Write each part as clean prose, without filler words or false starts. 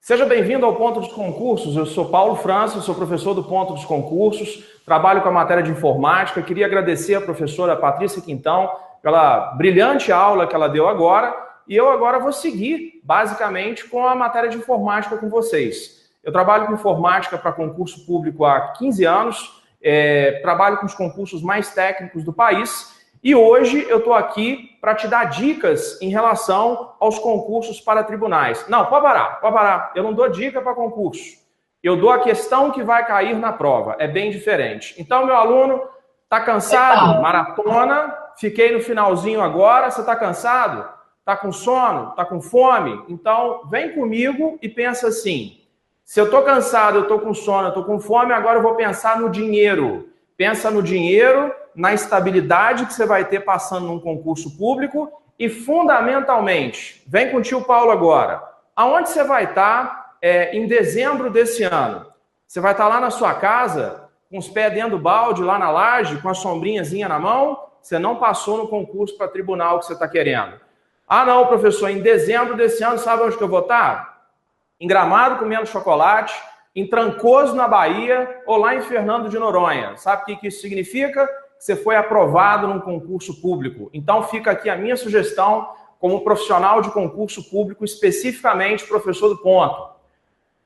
Seja bem-vindo ao Ponto dos Concursos. Eu sou Paulo França, sou professor do Ponto dos Concursos, trabalho com a matéria de informática. Queria agradecer à professora Patrícia Quintão pela brilhante aula que ela deu agora, e eu agora vou seguir, basicamente, com a matéria de informática com vocês. Eu trabalho com informática para concurso público há 15 anos, trabalho com os concursos mais técnicos do país, e hoje eu estou aqui para te dar dicas em relação aos concursos para tribunais. Não, pode parar. Eu não dou dica para concurso. Eu dou a questão que vai cair na prova. É bem diferente. Então, meu aluno, está cansado? Maratona. Fiquei no finalzinho agora. Você está cansado? Está com sono? Está com fome? Então, vem comigo e pensa assim. Se eu estou cansado, eu estou com sono, eu estou com fome, agora eu vou pensar no dinheiro. Pensa no dinheiro, na estabilidade que você vai ter passando num concurso público e, fundamentalmente, vem com o tio Paulo agora. Aonde você vai estar em dezembro desse ano? Você vai estar lá na sua casa, com os pés dentro do balde, lá na laje, com a sombrinhazinha na mão? Você não passou no concurso para tribunal que você está querendo. Ah, não, professor, em dezembro desse ano, sabe onde que eu vou estar? Em Gramado, comendo chocolate, em Trancoso, na Bahia, ou lá em Fernando de Noronha. Sabe o que isso significa? Que você foi aprovado num concurso público. Então fica aqui a minha sugestão como profissional de concurso público, especificamente professor do ponto.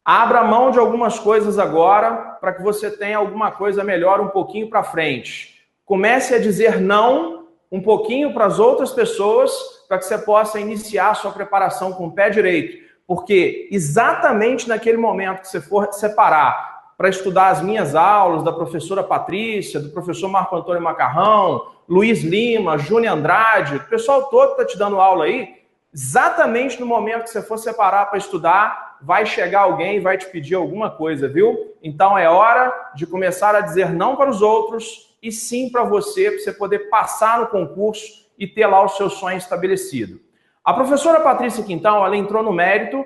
Abra mão de algumas coisas agora para que você tenha alguma coisa melhor um pouquinho para frente. Comece a dizer não um pouquinho para as outras pessoas para que você possa iniciar a sua preparação com o pé direito. Porque exatamente naquele momento que você for separar para estudar as minhas aulas, da professora Patrícia, do professor Marco Antônio Macarrão, Luiz Lima, Júnior Andrade, o pessoal todo está te dando aula aí, exatamente no momento que você for separar para estudar, vai chegar alguém e vai te pedir alguma coisa, viu? Então é hora de começar a dizer não para os outros e sim para você poder passar no concurso e ter lá o seu sonho estabelecido. A professora Patrícia Quintão, ela entrou no mérito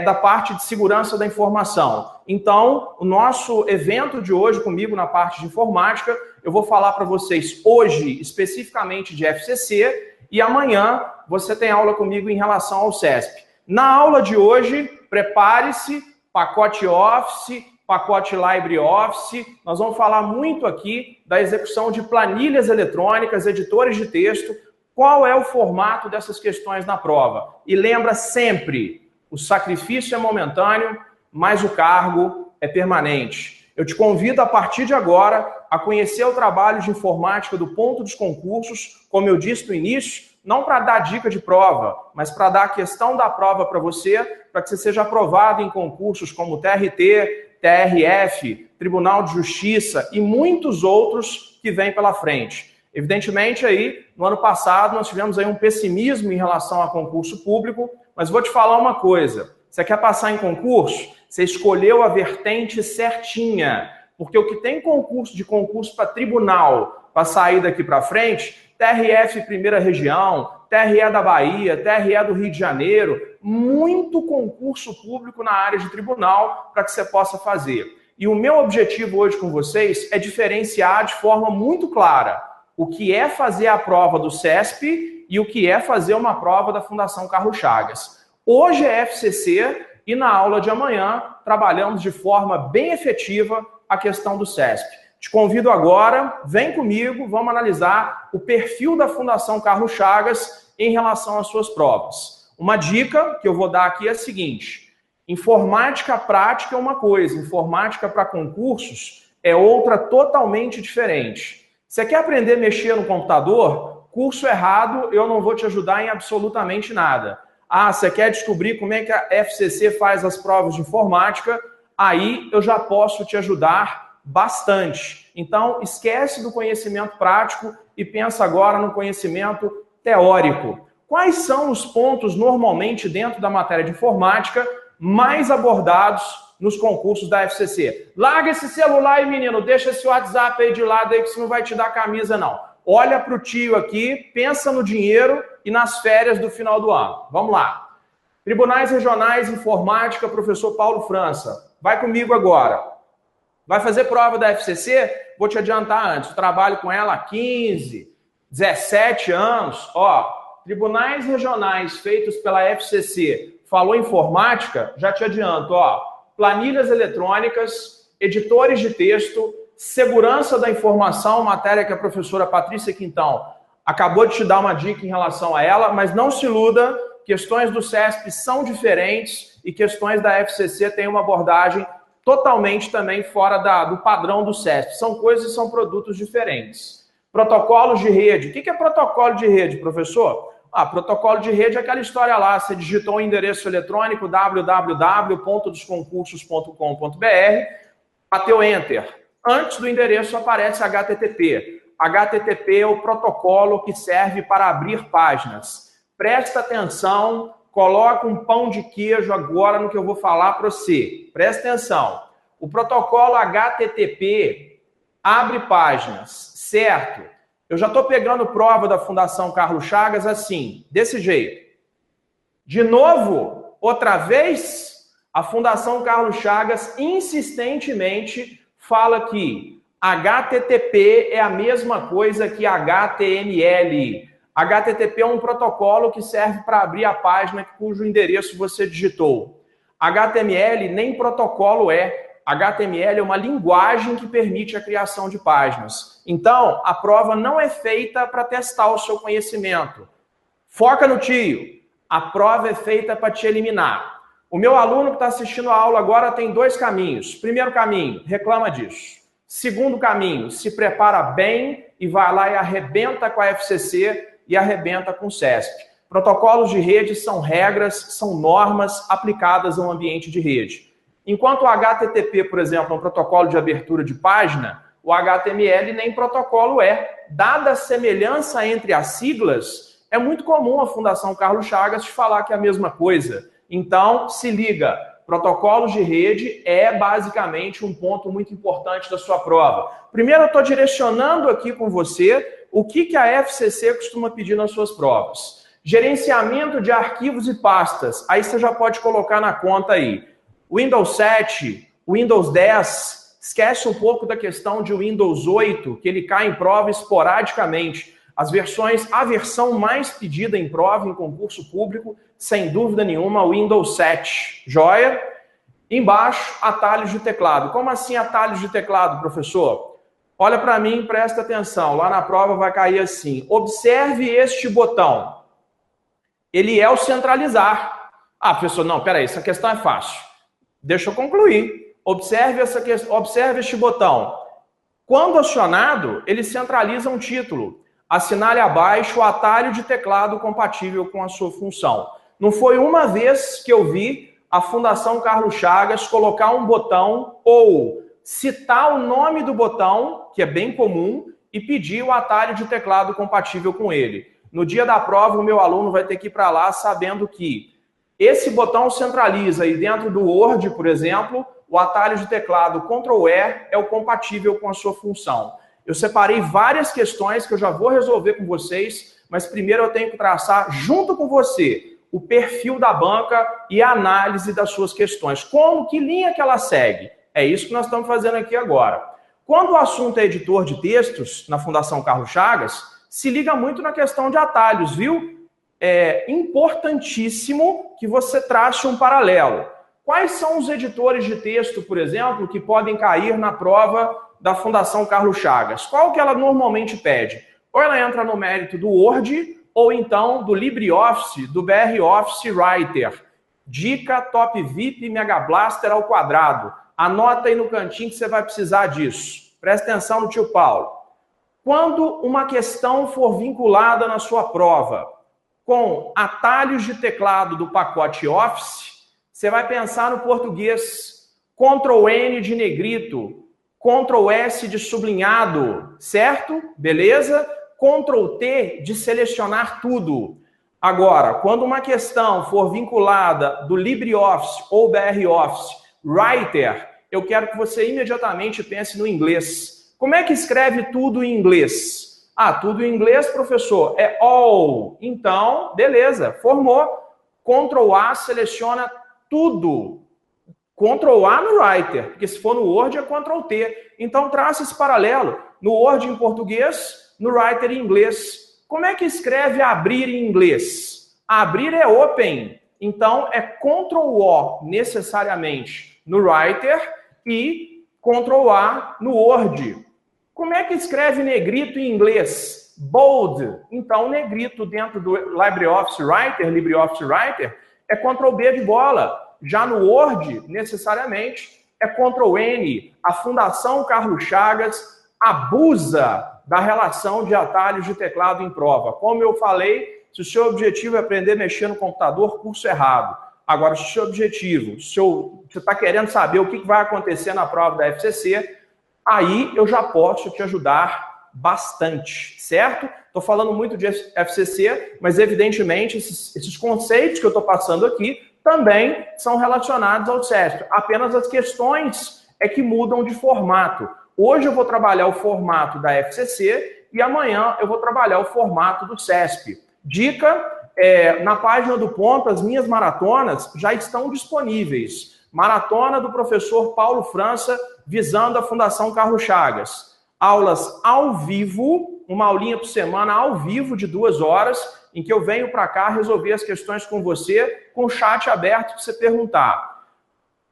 da parte de segurança da informação. Então, o nosso evento de hoje comigo na parte de informática, eu vou falar para vocês hoje especificamente de FCC e amanhã você tem aula comigo em relação ao CESP. Na aula de hoje, prepare-se, pacote Office, pacote LibreOffice, nós vamos falar muito aqui da execução de planilhas eletrônicas, editores de texto. Qual é o formato dessas questões na prova? E lembra sempre, o sacrifício é momentâneo, mas o cargo é permanente. Eu te convido a partir de agora a conhecer o trabalho de informática do Ponto dos Concursos, como eu disse no início, não para dar dica de prova, mas para dar a questão da prova para você, para que você seja aprovado em concursos como TRT, TRF, Tribunal de Justiça e muitos outros que vêm pela frente. Evidentemente, aí, no ano passado, nós tivemos aí um pessimismo em relação a concurso público, mas vou te falar uma coisa. Você quer passar em concurso? Você escolheu a vertente certinha, porque o que tem concurso para tribunal para sair daqui para frente, TRF Primeira Região, TRE da Bahia, TRE do Rio de Janeiro, muito concurso público na área de tribunal para que você possa fazer. E o meu objetivo hoje com vocês é diferenciar de forma muito clara o que é fazer a prova do CESP e o que é fazer uma prova da Fundação Carlos Chagas. Hoje é FCC e na aula de amanhã trabalhamos de forma bem efetiva a questão do CESP. Te convido agora, vem comigo, vamos analisar o perfil da Fundação Carlos Chagas em relação às suas provas. Uma dica que eu vou dar aqui é a seguinte: informática prática é uma coisa, informática para concursos é outra totalmente diferente. Você quer aprender a mexer no computador? Curso errado, eu não vou te ajudar em absolutamente nada. Ah, você quer descobrir como é que a FCC faz as provas de informática? Aí eu já posso te ajudar bastante. Então, esquece do conhecimento prático e pensa agora no conhecimento teórico. Quais são os pontos, normalmente, dentro da matéria de informática, mais abordados nos concursos da FCC? Larga esse celular aí, menino, deixa esse WhatsApp aí de lado aí que isso não vai te dar camisa, não. Olha para o tio aqui, pensa no dinheiro e nas férias do final do ano. Vamos lá. Tribunais Regionais, Informática, professor Paulo França. Vai comigo agora. Vai fazer prova da FCC? Vou te adiantar antes. Trabalho com ela há 15, 17 anos. Ó, tribunais regionais feitos pela FCC falou informática, já te adianto, ó, planilhas eletrônicas, editores de texto, segurança da informação, matéria que a professora Patrícia Quintão acabou de te dar uma dica em relação a ela, mas não se iluda, questões do CESP são diferentes e questões da FCC têm uma abordagem totalmente também fora do padrão do CESP. São coisas e são produtos diferentes. Protocolos de rede. O que é protocolo de rede, professor? Protocolo de rede é aquela história lá, você digitou um endereço eletrônico www.desconcursos.com.br, bateu Enter. Antes do endereço aparece HTTP. HTTP é o protocolo que serve para abrir páginas. Presta atenção, coloca um pão de queijo agora no que eu vou falar para você. Presta atenção. O protocolo HTTP abre páginas, certo? Eu já estou pegando prova da Fundação Carlos Chagas assim, desse jeito. De novo, outra vez, a Fundação Carlos Chagas insistentemente fala que HTTP é a mesma coisa que HTML. HTTP é um protocolo que serve para abrir a página cujo endereço você digitou. HTML nem protocolo é. HTML é uma linguagem que permite a criação de páginas. Então, a prova não é feita para testar o seu conhecimento. Foca no tio. A prova é feita para te eliminar. O meu aluno que está assistindo a aula agora tem dois caminhos. Primeiro caminho, reclama disso. Segundo caminho, se prepara bem e vai lá e arrebenta com a FCC e arrebenta com o CESP. Protocolos de rede são regras, são normas aplicadas a um ambiente de rede. Enquanto o HTTP, por exemplo, é um protocolo de abertura de página, o HTML nem protocolo é. Dada a semelhança entre as siglas, é muito comum a Fundação Carlos Chagas te falar que é a mesma coisa. Então, se liga, protocolos de rede é basicamente um ponto muito importante da sua prova. Primeiro, eu estou direcionando aqui com você o que a FCC costuma pedir nas suas provas. Gerenciamento de arquivos e pastas. Aí você já pode colocar na conta aí. Windows 7, Windows 10, esquece um pouco da questão de Windows 8, que ele cai em prova esporadicamente. A versão mais pedida em prova, em concurso público, sem dúvida nenhuma, Windows 7. Joia? Embaixo, atalhos de teclado. Como assim atalhos de teclado, professor? Olha para mim, presta atenção. Lá na prova vai cair assim. Observe este botão. Ele é o centralizar. Professor, não, peraí, essa questão é fácil. Deixa eu concluir. Observe este botão. Quando acionado, ele centraliza um título. Assinale abaixo o atalho de teclado compatível com a sua função. Não foi uma vez que eu vi a Fundação Carlos Chagas colocar um botão ou citar o nome do botão, que é bem comum, e pedir o atalho de teclado compatível com ele. No dia da prova, o meu aluno vai ter que ir para lá sabendo que esse botão centraliza e dentro do Word, por exemplo, o atalho de teclado Ctrl+E é o compatível com a sua função. Eu separei várias questões que eu já vou resolver com vocês, mas primeiro eu tenho que traçar junto com você o perfil da banca e a análise das suas questões. Que linha que ela segue? É isso que nós estamos fazendo aqui agora. Quando o assunto é editor de textos na Fundação Carlos Chagas, se liga muito na questão de atalhos, viu? É importantíssimo que você trace um paralelo. Quais são os editores de texto, por exemplo, que podem cair na prova da Fundação Carlos Chagas? Qual que ela normalmente pede? Ou ela entra no mérito do Word, ou então do LibreOffice, do BR Office Writer. Dica Top VIP Mega Blaster ao quadrado. Anota aí no cantinho que você vai precisar disso. Presta atenção no tio Paulo. Quando uma questão for vinculada na sua prova com atalhos de teclado do pacote Office, você vai pensar no português. Ctrl+N de negrito, Ctrl+S de sublinhado, certo? Beleza? Ctrl+T de selecionar tudo. Agora, quando uma questão for vinculada do LibreOffice ou BR Office Writer, eu quero que você imediatamente pense no inglês. Como é que escreve tudo em inglês? Tudo em inglês, professor, é all. Então, beleza, formou. Ctrl+A seleciona tudo. Ctrl+A no Writer, porque se for no Word é Ctrl+T. Então, traça esse paralelo. No Word em português, no Writer em inglês. Como é que escreve abrir em inglês? Abrir é open. Então, é Ctrl-O necessariamente no Writer e Ctrl-A no Word. Como é que escreve negrito em inglês? Bold. Então, negrito dentro do LibreOffice Writer, é Ctrl-B de bola. Já no Word, necessariamente, é Ctrl-N. A Fundação Carlos Chagas abusa da relação de atalhos de teclado em prova. Como eu falei, se o seu objetivo é aprender a mexer no computador, curso errado. Agora, se o seu objetivo, você está querendo saber o que vai acontecer na prova da FCC, aí eu já posso te ajudar bastante, certo? Estou falando muito de FCC, mas evidentemente esses conceitos que eu estou passando aqui também são relacionados ao CESP. Apenas as questões é que mudam de formato. Hoje eu vou trabalhar o formato da FCC e amanhã eu vou trabalhar o formato do CESP. Dica, na página do Ponto, as minhas maratonas já estão disponíveis. Maratona do professor Paulo França, visando a Fundação Carlos Chagas. Aulas ao vivo, uma aulinha por semana ao vivo de 2 horas, em que eu venho para cá resolver as questões com você, com o chat aberto para você perguntar.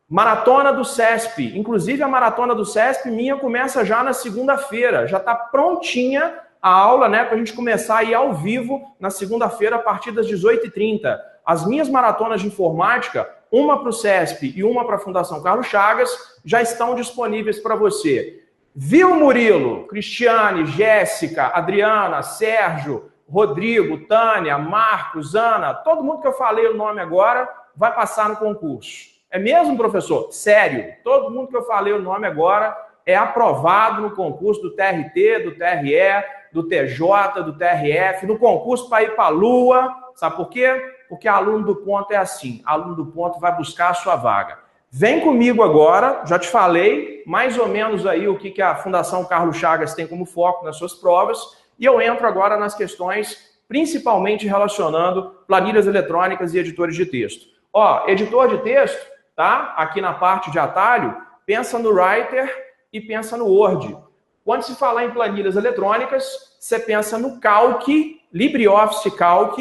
Maratona do CESP, inclusive a maratona do CESP minha começa já na segunda-feira, já está prontinha a aula, né, para a gente começar a ir ao vivo na segunda-feira a partir das 18h30. As minhas maratonas de informática, uma para o CESP e uma para a Fundação Carlos Chagas, já estão disponíveis para você. Viu, Murilo, Cristiane, Jéssica, Adriana, Sérgio, Rodrigo, Tânia, Marcos, Ana, todo mundo que eu falei o nome agora vai passar no concurso. É mesmo, professor? Sério, todo mundo que eu falei o nome agora é aprovado no concurso do TRT, do TRE, do TJ, do TRF, no concurso para ir para a Lua. Sabe por quê? Porque aluno do ponto é assim, aluno do ponto vai buscar a sua vaga. Vem comigo agora, já te falei mais ou menos aí o que a Fundação Carlos Chagas tem como foco nas suas provas, e eu entro agora nas questões principalmente relacionando planilhas eletrônicas e editores de texto. Ó, editor de texto, tá? Aqui na parte de atalho, pensa no Writer e pensa no Word. Quando se falar em planilhas eletrônicas, você pensa no Calc, LibreOffice Calc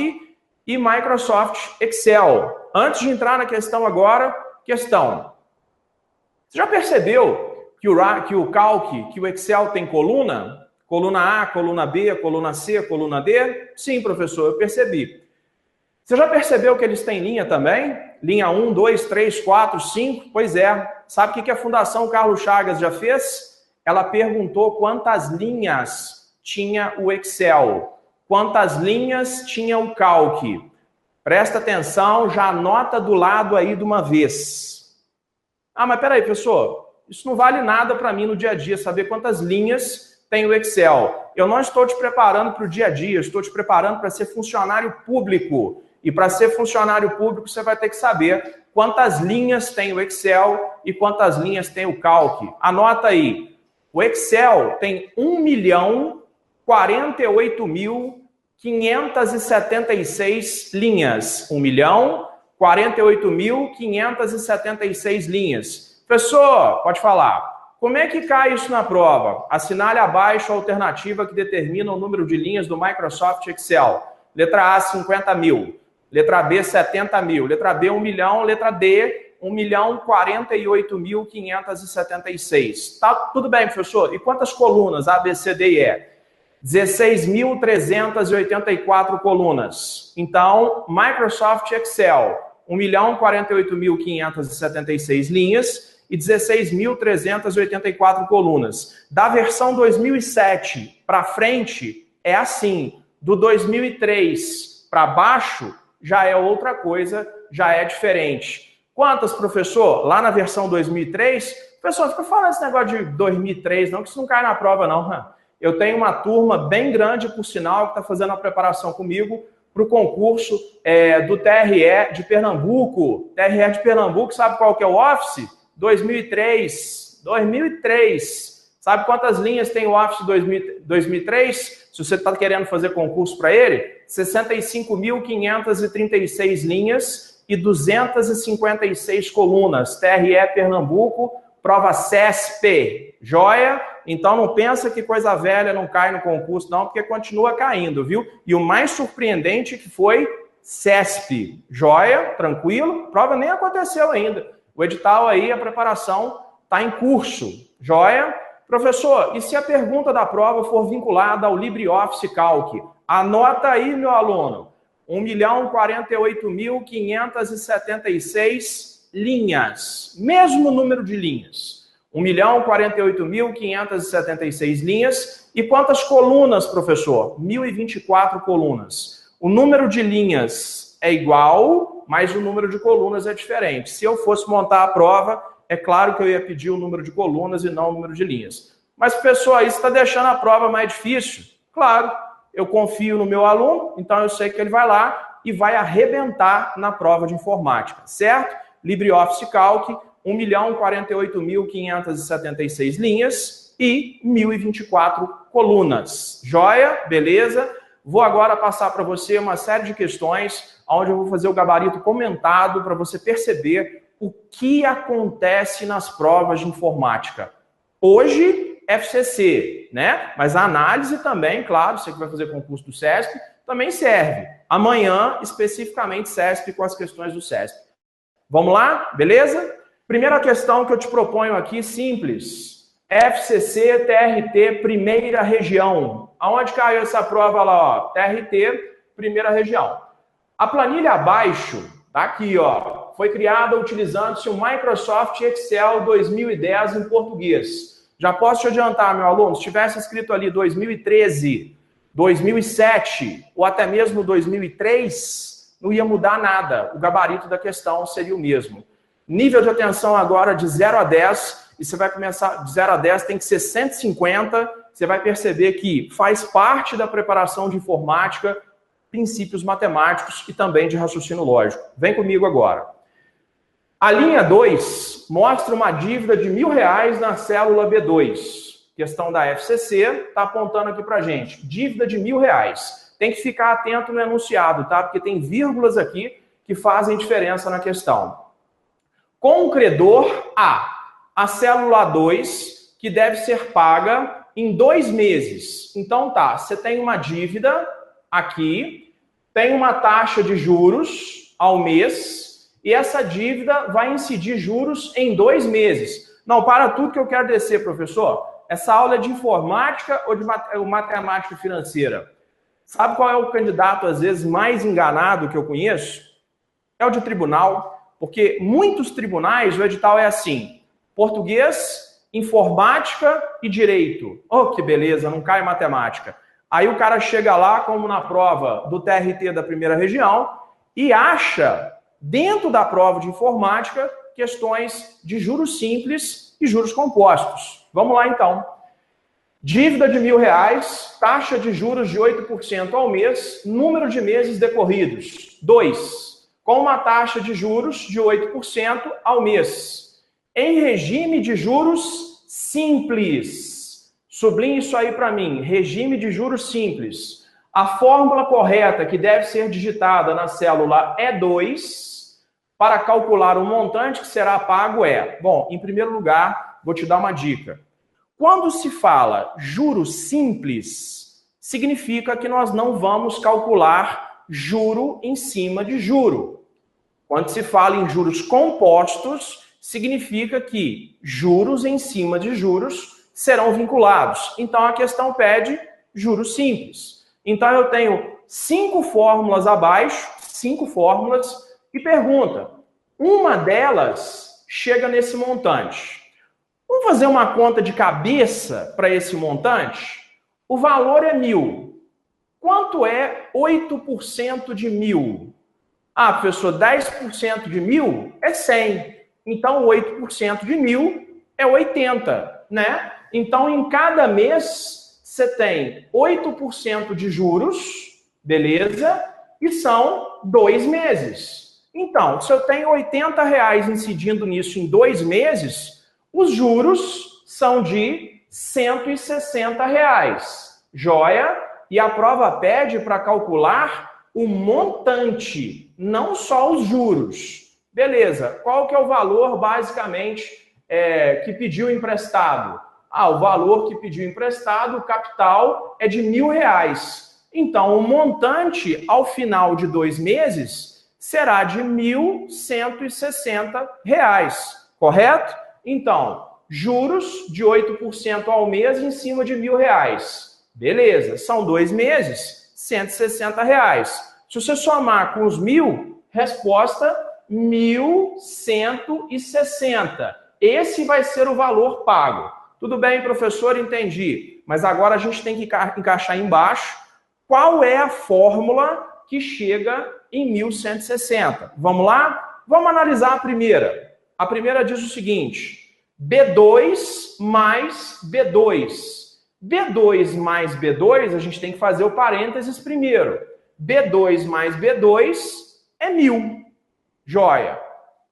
e Microsoft Excel. Antes de entrar na questão agora, questão. Você já percebeu que o Calc, que o Excel tem coluna? Coluna A, coluna B, coluna C, coluna D? Sim, professor, eu percebi. Você já percebeu que eles têm linha também? Linha 1, 2, 3, 4, 5? Pois é. Sabe o que a Fundação Carlos Chagas já fez? Ela perguntou quantas linhas tinha o Excel, quantas linhas tinha o Calc. Presta atenção, já anota do lado aí de uma vez. Ah, mas peraí, professor, isso não vale nada para mim no dia a dia, saber quantas linhas tem o Excel. Eu não estou te preparando para o dia a dia, estou te preparando para ser funcionário público. E para ser funcionário público, você vai ter que saber quantas linhas tem o Excel e quantas linhas tem o Calc. Anota aí. O Excel tem 1.048.576 linhas. 1.048.576 linhas. Professor, pode falar. Como é que cai isso na prova? Assinale abaixo a alternativa que determina o número de linhas do Microsoft Excel. Letra A, 50.000. Letra B, 70.000. Letra B, 1 milhão. Letra D, 1.048.576. Tá, tudo bem, professor. E quantas colunas? A, B, C, D e E? 16.384 colunas. Então, Microsoft Excel, 1.048.576 linhas e 16.384 colunas. Da versão 2007 para frente, é assim. Do 2003 para baixo, já é outra coisa, já é diferente. Quantas, professor? Lá na versão 2003, professor, fica falando esse negócio de 2003, não, que isso não cai na prova, não. Eu tenho uma turma bem grande, por sinal, que está fazendo a preparação comigo para o concurso do TRE de Pernambuco. TRE de Pernambuco, sabe qual que é o Office? 2003. 2003. Sabe quantas linhas tem o Office 2003? Se você está querendo fazer concurso para ele, 65.536 linhas e 256 colunas. TRE Pernambuco, prova CESP. Joia? Então não pensa que coisa velha não cai no concurso, não, porque continua caindo, viu? E o mais surpreendente que foi CESP, joia, tranquilo, prova nem aconteceu ainda. O edital aí, a preparação está em curso, joia. Professor, e se a pergunta da prova for vinculada ao LibreOffice Calc? Anota aí, meu aluno, 1.048.576 linhas, mesmo número de linhas. 1.048.576 linhas. E quantas colunas, professor? 1.024 colunas. O número de linhas é igual, mas o número de colunas é diferente. Se eu fosse montar a prova, é claro que eu ia pedir o número de colunas e não o número de linhas. Mas, professor, isso está deixando a prova mais difícil? Claro, eu confio no meu aluno, então eu sei que ele vai lá e vai arrebentar na prova de informática, certo? LibreOffice Calc, 1.048.576 linhas e 1.024 colunas. Joia? Beleza? Vou agora passar para você uma série de questões, onde eu vou fazer o gabarito comentado para você perceber o que acontece nas provas de informática. Hoje, FCC, né? Mas a análise também, claro, você que vai fazer concurso do CESP, também serve. Amanhã, especificamente, CESP com as questões do CESP. Vamos lá? Beleza? Primeira questão que eu te proponho aqui, simples. FCC, TRT, primeira região. Aonde caiu essa prova lá, ó? TRT, primeira região. A planilha abaixo, tá aqui, ó, foi criada utilizando-se o Microsoft Excel 2010 em português. Já posso te adiantar, meu aluno, se tivesse escrito ali 2013, 2007 ou até mesmo 2003, não ia mudar nada. O gabarito da questão seria o mesmo. Nível de atenção agora de 0 a 10, e você vai começar de 0 a 10, tem que ser 150. Você vai perceber que faz parte da preparação de informática, princípios matemáticos e também de raciocínio lógico. Vem comigo agora. A linha 2 mostra uma dívida de R$1.000 na célula B2. Questão da FCC, está apontando aqui para a gente. Dívida de R$1.000. Tem que ficar atento no enunciado, tá? Porque tem vírgulas aqui que fazem diferença na questão. Com o credor a célula 2, que deve ser paga em 2 meses. Então tá, você tem uma dívida aqui, tem uma taxa de juros ao mês, e essa dívida vai incidir juros em 2 meses. Não, para tudo que eu quero descer, professor. Essa aula é de informática ou de matemática financeira? Sabe qual é o candidato, às vezes, mais enganado que eu conheço? É o de tribunal, porque muitos tribunais, o edital é assim, português, informática e direito. Oh, que beleza, não cai matemática. Aí o cara chega lá, como na prova do TRT da primeira região, e acha, dentro da prova de informática, questões de juros simples e juros compostos. Vamos lá, então. Dívida de R$1.000, taxa de juros de 8% ao mês, número de meses decorridos, 2, com uma taxa de juros de 8% ao mês, em regime de juros simples. Sublinhe isso aí para mim, regime de juros simples. A fórmula correta que deve ser digitada na célula E2 para calcular o montante que será pago é... Bom, em primeiro lugar, vou te dar uma dica. Quando se fala juros simples, significa que nós não vamos calcular juro em cima de juro. Quando se fala em juros compostos, significa que juros em cima de juros serão vinculados. Então, a questão pede juros simples. Então, eu tenho 5 fórmulas abaixo, 5 fórmulas, e pergunta, uma delas chega nesse montante. Vamos fazer uma conta de cabeça para esse montante? O valor é 1.000. Quanto é 8% de 1.000? Ah, professor, 10% de 1.000 é 100. Então, 8% de 1.000 é 80, né? Então, em cada mês, você tem 8% de juros, beleza? E são 2 meses. Então, se eu tenho R$80 incidindo nisso em 2 meses, os juros são de R$160. Joia? E a prova pede para calcular o montante, não só os juros. Beleza, qual que é o valor, basicamente, que pediu emprestado? Ah, o valor que pediu emprestado, o capital, é de R$1.000. Então, o montante ao final de 2 meses será de R$ 1.160, correto? Então, juros de 8% ao mês em cima de R$ 1.000. Beleza, são 2 meses, R$ 160. Se você somar com os 1.000, resposta R$ 1.160. Esse vai ser o valor pago. Tudo bem, professor? Entendi. Mas agora a gente tem que encaixar embaixo qual é a fórmula que chega em 1.160. Vamos lá? Vamos analisar a primeira. A primeira diz o seguinte: B2 mais B2. B2 mais B2, a gente tem que fazer o parênteses primeiro. B2 mais B2 é 1.000. Joia.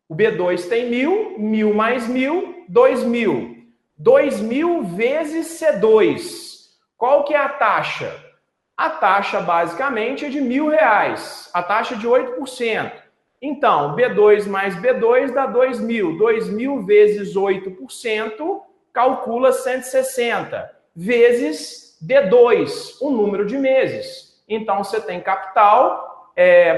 O B2 tem 1.000, 1.000 mais 1.000, 2.000. 2.000 vezes C2. Qual que é a taxa? A taxa, basicamente, é de R$ 1.000. A taxa é de 8%. Então, B2 mais B2 dá 2.000. 2.000 vezes 8%, calcula 160. Vezes D2, o número de meses. Então, você tem capital,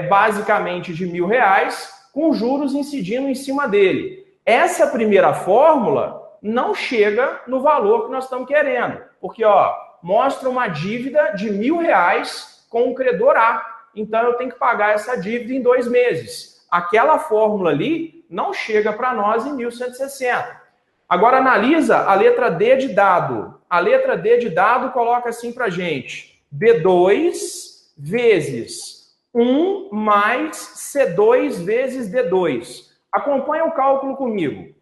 basicamente, de R$ 1.000, com juros incidindo em cima dele. Essa primeira fórmula não chega no valor que nós estamos querendo. Porque, mostra uma dívida de R$ 1.000 com o credor A. Então, eu tenho que pagar essa dívida em 2 meses. Aquela fórmula ali não chega para nós em 1.160. Agora, analisa a letra D de dado. A letra D de dado coloca assim para a gente. B2 vezes 1 mais C2 vezes D2. Acompanha o cálculo comigo.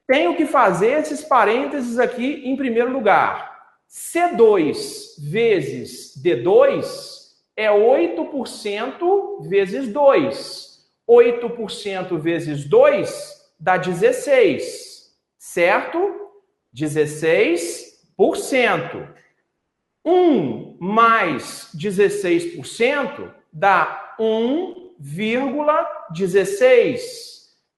Tenho que fazer esses parênteses aqui em primeiro lugar. C2 vezes D2 é 8% vezes 2. 8% vezes 2 dá 16, certo? 16%. 1 mais 16% dá 1,16.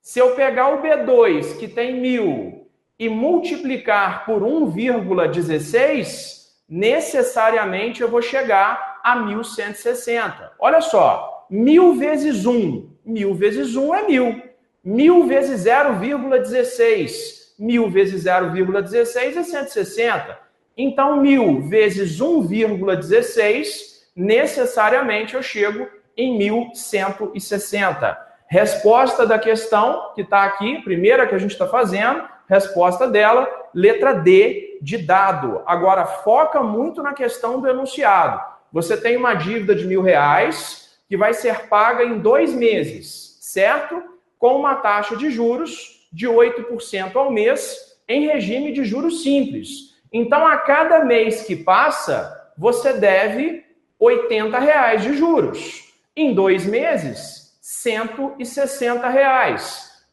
Se eu pegar o B2, que tem 1.000, e multiplicar por 1,16, necessariamente eu vou chegar a 1.160. Olha só, 1.000 vezes 1. 1.000 vezes 1 é 1.000. 1.000 vezes 0,16. 1.000 vezes 0,16 é 160. Então, 1.000 vezes 1,16, necessariamente eu chego em 1.160. Resposta da questão que está aqui, primeira que a gente está fazendo, resposta dela, letra D de dado. Agora, foca muito na questão do enunciado. Você tem uma dívida de R$ 1.000 que vai ser paga em 2 meses, certo? Com uma taxa de juros de 8% ao mês, em regime de juros simples. Então, a cada mês que passa, você deve R$ 80 de juros. Em 2 meses, R$ 160.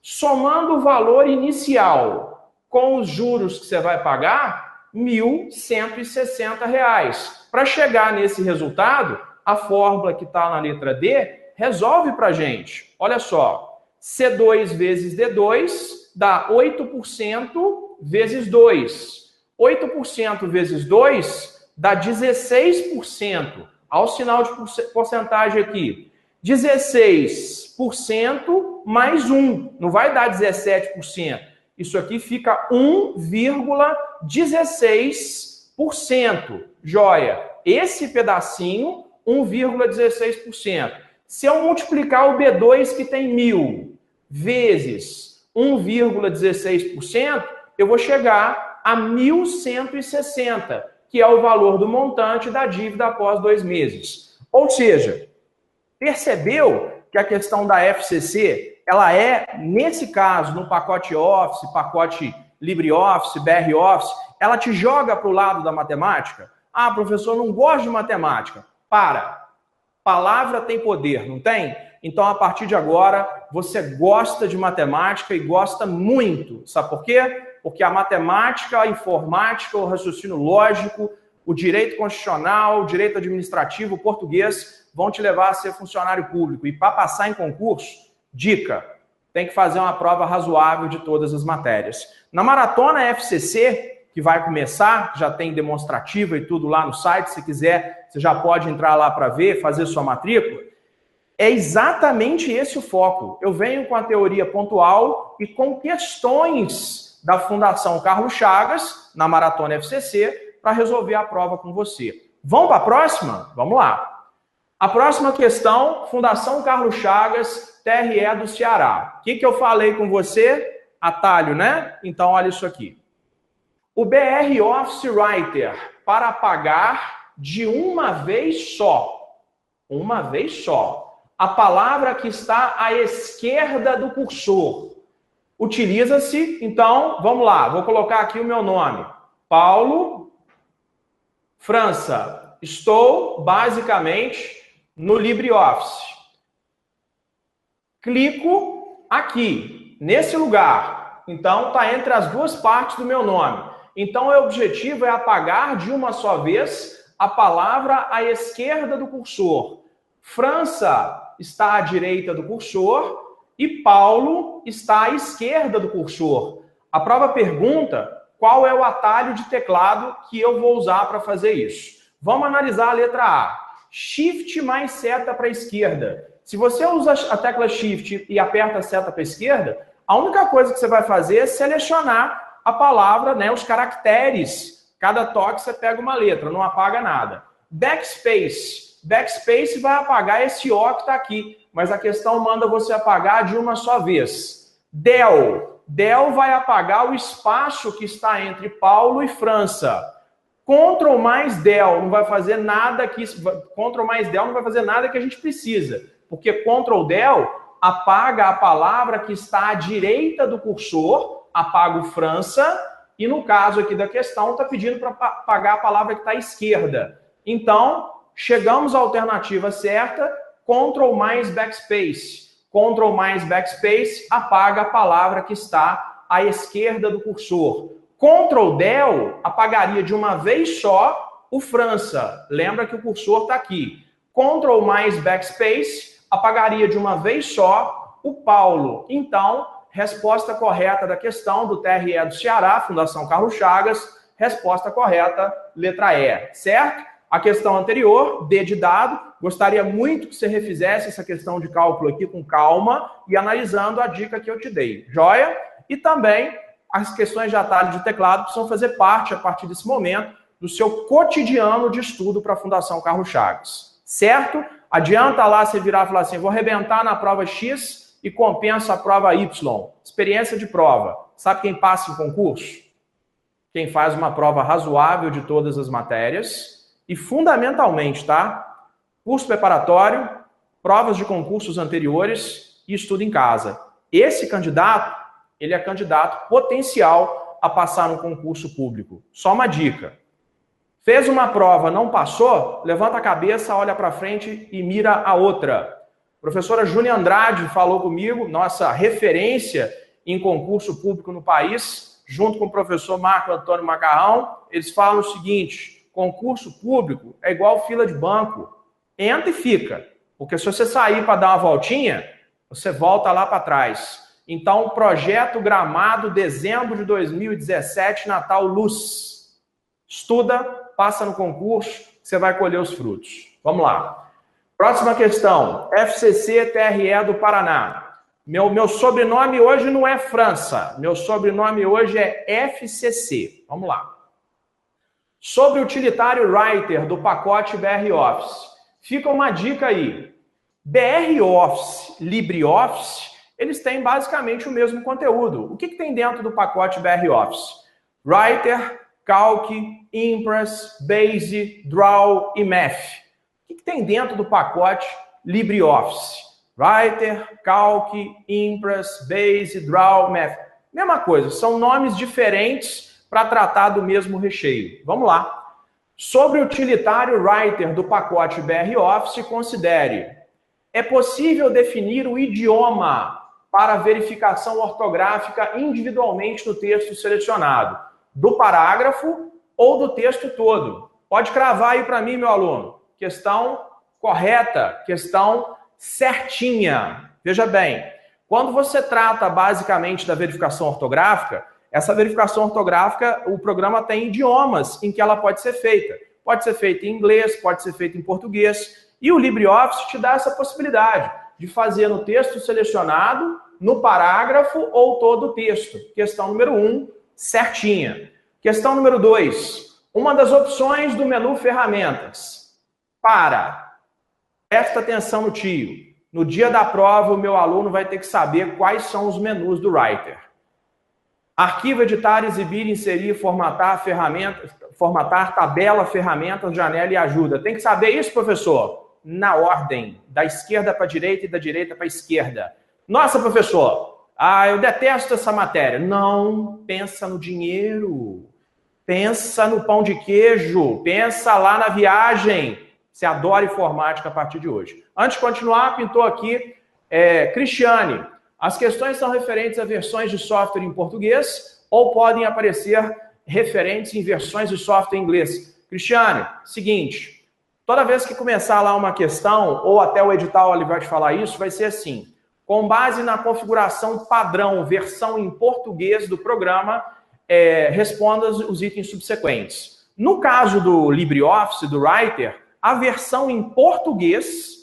Somando o valor inicial com os juros que você vai pagar, R$ 1.160. Para chegar nesse resultado, a fórmula que está na letra D resolve para a gente. Olha só, C2 vezes D2 dá 8% vezes 2. 8% vezes 2 dá 16%. Olha o sinal de porcentagem aqui. 16% mais 1. Não vai dar 17%. Isso aqui fica 1,16%. Joia. Esse pedacinho, 1,16%. Se eu multiplicar o B2, que tem 1.000, vezes 1,16%, eu vou chegar a 1.160, que é o valor do montante da dívida após 2 meses. Ou seja, percebeu que a questão da FCC, ela é, nesse caso, no pacote Office, pacote LibreOffice, BR Office, ela te joga para o lado da matemática? Ah, professor, não gosto de matemática. Para. Palavra tem poder, não tem? Então, a partir de agora, você gosta de matemática e gosta muito. Sabe por quê? Porque a matemática, a informática, o raciocínio lógico, o direito constitucional, o direito administrativo, o português vão te levar a ser funcionário público. E para passar em concurso, dica, tem que fazer uma prova razoável de todas as matérias. Na maratona FCC, que vai começar, já tem demonstrativa e tudo lá no site, se quiser você já pode entrar lá para ver, fazer sua matrícula. É exatamente esse o foco. Eu venho com a teoria pontual e com questões da Fundação Carlos Chagas, na Maratona FCC, para resolver a prova com você. Vamos para a próxima? Vamos lá. A próxima questão, Fundação Carlos Chagas, TRE do Ceará. O que eu falei com você? Atalho, né? Então, olha isso aqui. O BR Office Writer, para apagar de uma vez só. Uma vez só. A palavra que está à esquerda do cursor. Utiliza-se, então, vamos lá, vou colocar aqui o meu nome. Paulo França. Estou, basicamente, no LibreOffice. Clico aqui, nesse lugar. Então, está entre as duas partes do meu nome. Então, o objetivo é apagar de uma só vez a palavra à esquerda do cursor. França está à direita do cursor e Paulo está à esquerda do cursor. A prova pergunta qual é o atalho de teclado que eu vou usar para fazer isso. Vamos analisar a letra A. Shift mais seta para a esquerda. Se você usa a tecla Shift e aperta a seta para a esquerda, a única coisa que você vai fazer é selecionar a palavra, né, os caracteres. Cada toque você pega uma letra, não apaga nada. Backspace. Backspace vai apagar esse O que está aqui, mas a questão manda você apagar de uma só vez. Del. Del vai apagar o espaço que está entre Paulo e França. Ctrl mais Del não vai fazer nada que Ctrl mais Del não vai fazer nada que a gente precisa, porque Ctrl Del apaga a palavra que está à direita do cursor, apaga o França, e no caso aqui da questão está pedindo para apagar a palavra que está à esquerda. Então, chegamos à alternativa certa, Ctrl mais Backspace. Ctrl mais Backspace apaga a palavra que está à esquerda do cursor. Ctrl Del apagaria de uma vez só o França. Lembra que o cursor está aqui. Ctrl mais Backspace apagaria de uma vez só o Paulo. Então, resposta correta da questão do TRE do Ceará, Fundação Carlos Chagas, resposta correta, letra E, certo? A questão anterior, D de dado, gostaria muito que você refizesse essa questão de cálculo aqui com calma e analisando a dica que eu te dei, joia? E também as questões de atalho de teclado precisam fazer parte, a partir desse momento, do seu cotidiano de estudo para a Fundação Carlos Chagas, certo? Adianta lá você virar e falar assim, vou arrebentar na prova X e compensa a prova Y. Experiência de prova. Sabe quem passa em concurso? Quem faz uma prova razoável de todas as matérias. E fundamentalmente, tá? Curso preparatório, provas de concursos anteriores e estudo em casa. Esse candidato, ele é candidato potencial a passar no concurso público. Só uma dica. Fez uma prova, não passou? Levanta a cabeça, olha para frente e mira a outra. Professora Júnia Andrade falou comigo, nossa referência em concurso público no país, junto com o professor Marco Antônio Macarrão, eles falam o seguinte: concurso público é igual fila de banco. Entra e fica. Porque se você sair para dar uma voltinha, você volta lá para trás. Então, projeto Gramado, dezembro de 2017, Natal Luz. Estuda, passa no concurso, você vai colher os frutos. Vamos lá. Próxima questão. FCC TRE do Paraná. Meu sobrenome hoje não é França. Meu sobrenome hoje é FCC. Vamos lá. Sobre o utilitário Writer do pacote BR Office. Fica uma dica aí. BR Office, LibreOffice, eles têm basicamente o mesmo conteúdo. O que tem dentro do pacote BR Office? Writer, Calc, Impress, Base, Draw e Math. O que tem dentro do pacote LibreOffice? Writer, Calc, Impress, Base, Draw, Math. Mesma coisa, são nomes diferentes para tratar do mesmo recheio. Vamos lá. Sobre o utilitário Writer do pacote BR Office, considere: é possível definir o idioma para verificação ortográfica individualmente no texto selecionado, do parágrafo ou do texto todo. Pode cravar aí para mim, meu aluno. Questão correta, questão certinha. Veja bem, quando você trata basicamente da verificação ortográfica, essa verificação ortográfica, o programa tem idiomas em que ela pode ser feita. Pode ser feito em inglês, pode ser feito em português. E o LibreOffice te dá essa possibilidade de fazer no texto selecionado, no parágrafo ou todo o texto. Questão número 1, certinha. Questão número 2, uma das opções do menu ferramentas. Presta atenção no tio. No dia da prova, o meu aluno vai ter que saber quais são os menus do Writer. Arquivo, editar, exibir, inserir, formatar, ferramentas, formatar, tabela, ferramentas, janela e ajuda. Tem que saber isso, professor? Na ordem, da esquerda para a direita e da direita para a esquerda. Nossa, professor, eu detesto essa matéria. Não, pensa no dinheiro. Pensa no pão de queijo. Pensa lá na viagem. Você adora informática a partir de hoje. Antes de continuar, pintou aqui Cristiane. As questões são referentes a versões de software em português ou podem aparecer referentes em versões de software em inglês. Cristiane, seguinte, toda vez que começar lá uma questão, ou até o edital ele vai te falar isso, vai ser assim, com base na configuração padrão, versão em português do programa, responda os itens subsequentes. No caso do LibreOffice, do Writer, a versão em português,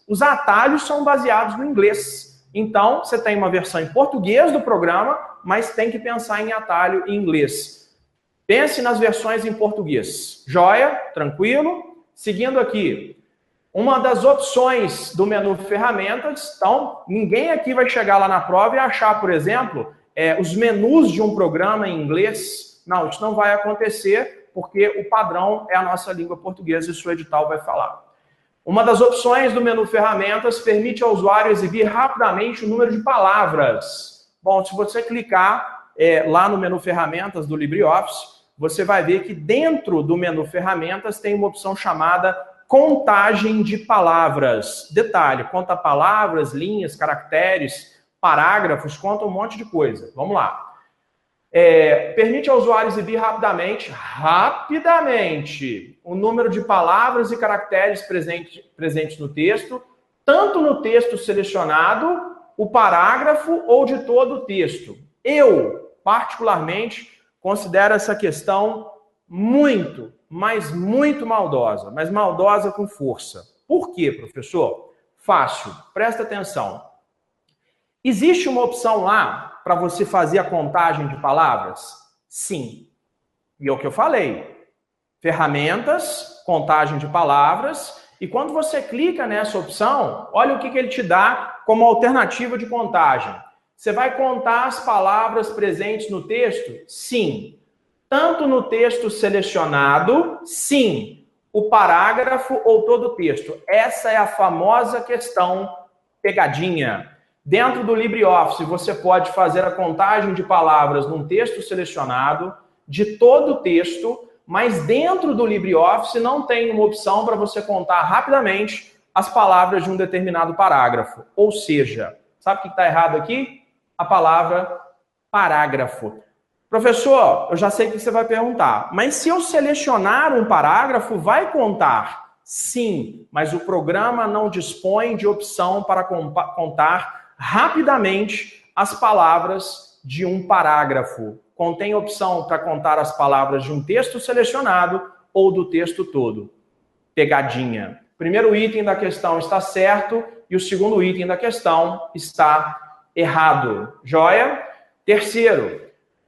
os atalhos são baseados no inglês. Então, você tem uma versão em português do programa, mas tem que pensar em atalho em inglês. Pense nas versões em português. Joia? Tranquilo? Seguindo aqui, uma das opções do menu ferramentas, então, ninguém aqui vai chegar lá na prova e achar, por exemplo, os menus de um programa em inglês. Não, isso não vai acontecer, porque o padrão é a nossa língua portuguesa e o seu edital vai falar. Uma das opções do menu ferramentas permite ao usuário exibir rapidamente o número de palavras. Bom, se você clicar lá no menu ferramentas do LibreOffice, você vai ver que dentro do menu ferramentas tem uma opção chamada contagem de palavras. Detalhe, conta palavras, linhas, caracteres, parágrafos, conta um monte de coisa. Vamos lá. Permite ao usuário exibir rapidamente, o número de palavras e caracteres presentes no texto, tanto no texto selecionado, o parágrafo ou de todo o texto. Eu, particularmente, considero essa questão muito, mas muito maldosa, mas maldosa com força. Por quê, professor? Fácil, presta atenção. Existe uma opção lá para você fazer a contagem de palavras? Sim. E é o que eu falei. Ferramentas, contagem de palavras. E quando você clica nessa opção, olha o que ele te dá como alternativa de contagem. Você vai contar as palavras presentes no texto? Sim. Tanto no texto selecionado, sim. O parágrafo ou todo o texto. Essa é a famosa questão pegadinha. Dentro do LibreOffice, você pode fazer a contagem de palavras num texto selecionado, de todo o texto, mas dentro do LibreOffice não tem uma opção para você contar rapidamente as palavras de um determinado parágrafo. Ou seja, sabe o que está errado aqui? A palavra parágrafo. Professor, eu já sei o que você vai perguntar, mas se eu selecionar um parágrafo, vai contar? Sim, mas o programa não dispõe de opção para contar rapidamente as palavras de um parágrafo. Contém opção para contar as palavras de um texto selecionado ou do texto todo. Pegadinha. O primeiro item da questão está certo e o segundo item da questão está errado. Joia? Terceiro,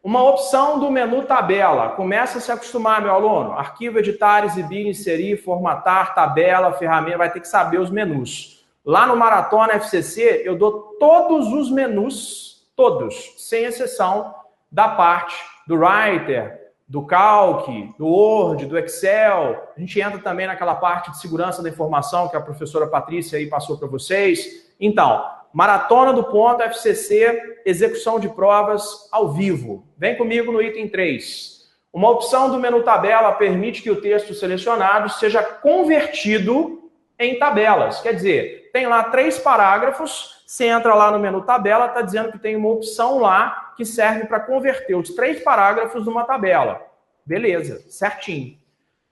uma opção do menu tabela. Começa a se acostumar, meu aluno. Arquivo, editar, exibir, inserir, formatar, tabela, ferramenta. Vai ter que saber os menus. Lá no Maratona FCC, eu dou todos os menus, todos, sem exceção, da parte do Writer, do Calc, do Word, do Excel. A gente entra também naquela parte de segurança da informação que a professora Patrícia aí passou para vocês. Então, Maratona do Ponto FCC, execução de provas ao vivo. Vem comigo no item 3. Uma opção do menu tabela permite que o texto selecionado seja convertido em tabelas. Quer dizer, tem lá 3 parágrafos, você entra lá no menu tabela, está dizendo que tem uma opção lá que serve para converter os 3 parágrafos numa tabela. Beleza, certinho.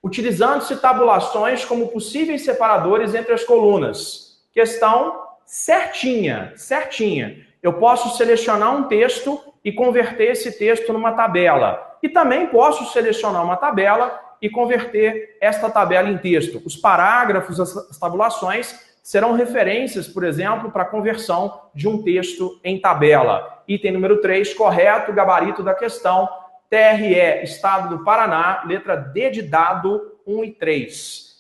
Utilizando-se tabulações como possíveis separadores entre as colunas. Questão certinha, certinha. Eu posso selecionar um texto e converter esse texto numa tabela. E também posso selecionar uma tabela e converter esta tabela em texto. Os parágrafos, as tabulações serão referências, por exemplo, para a conversão de um texto em tabela. Item número 3, correto, gabarito da questão, TRE, Estado do Paraná, letra D de dado, 1 e 3.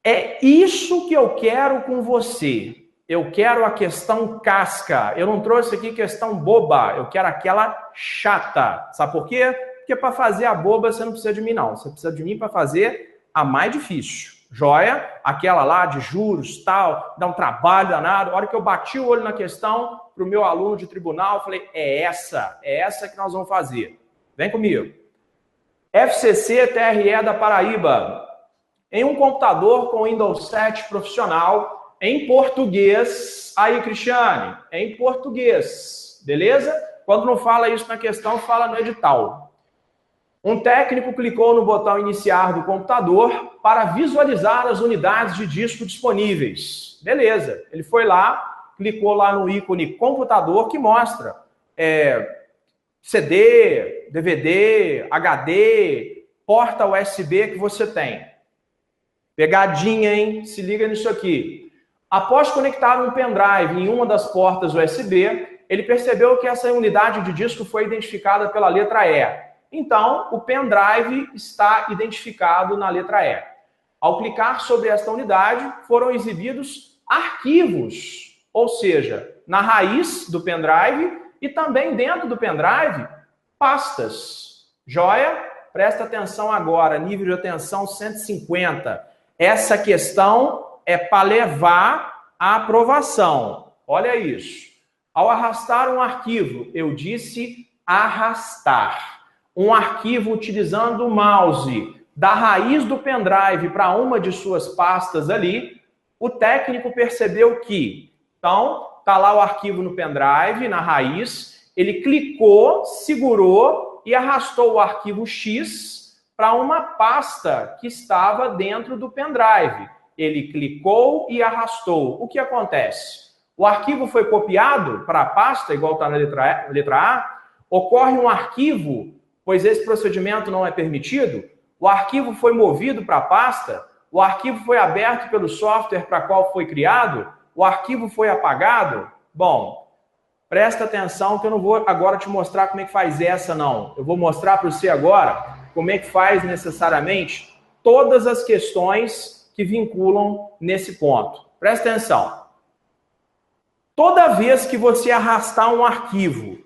É isso que eu quero com você. Eu quero a questão casca. Eu não trouxe aqui questão boba. Eu quero aquela chata. Sabe por quê? Porque para fazer a boba você não precisa de mim, não. Você precisa de mim para fazer a mais difícil. Joia? Aquela lá de juros, tal, dá um trabalho danado. A hora que eu bati o olho na questão para o meu aluno de tribunal, eu falei, é essa que nós vamos fazer. Vem comigo. FCC TRE da Paraíba. Em um computador com Windows 7 profissional, em português, aí, Cristiane, em português, beleza? Quando não fala isso na questão, fala no edital. Um técnico clicou no botão iniciar do computador para visualizar as unidades de disco disponíveis. Beleza, ele foi lá, clicou lá no ícone computador que mostra CD, DVD, HD, porta USB que você tem. Pegadinha, hein? Se liga nisso aqui. Após conectar um pendrive em uma das portas USB, ele percebeu que essa unidade de disco foi identificada pela letra E. Então, o pendrive está identificado na letra E. Ao clicar sobre esta unidade, foram exibidos arquivos, ou seja, na raiz do pendrive e também dentro do pendrive, pastas. Joia? Presta atenção agora, nível de atenção 150. Essa questão é para levar a aprovação. Olha isso. Ao arrastar um arquivo, eu disse arrastar. Um arquivo utilizando o mouse da raiz do pendrive para uma de suas pastas ali, o técnico percebeu que, então, está lá o arquivo no pendrive, na raiz, ele clicou, segurou e arrastou o arquivo X para uma pasta que estava dentro do pendrive. Ele clicou e arrastou. O que acontece? O arquivo foi copiado para a pasta, igual está na letra A, ocorre um arquivo, pois esse procedimento não é permitido, o arquivo foi movido para a pasta, o arquivo foi aberto pelo software para qual foi criado, o arquivo foi apagado. Bom, presta atenção que eu não vou agora te mostrar como é que faz essa, não. Eu vou mostrar para você agora como é que faz necessariamente todas as questões que vinculam nesse ponto. Presta atenção. Toda vez que você arrastar um arquivo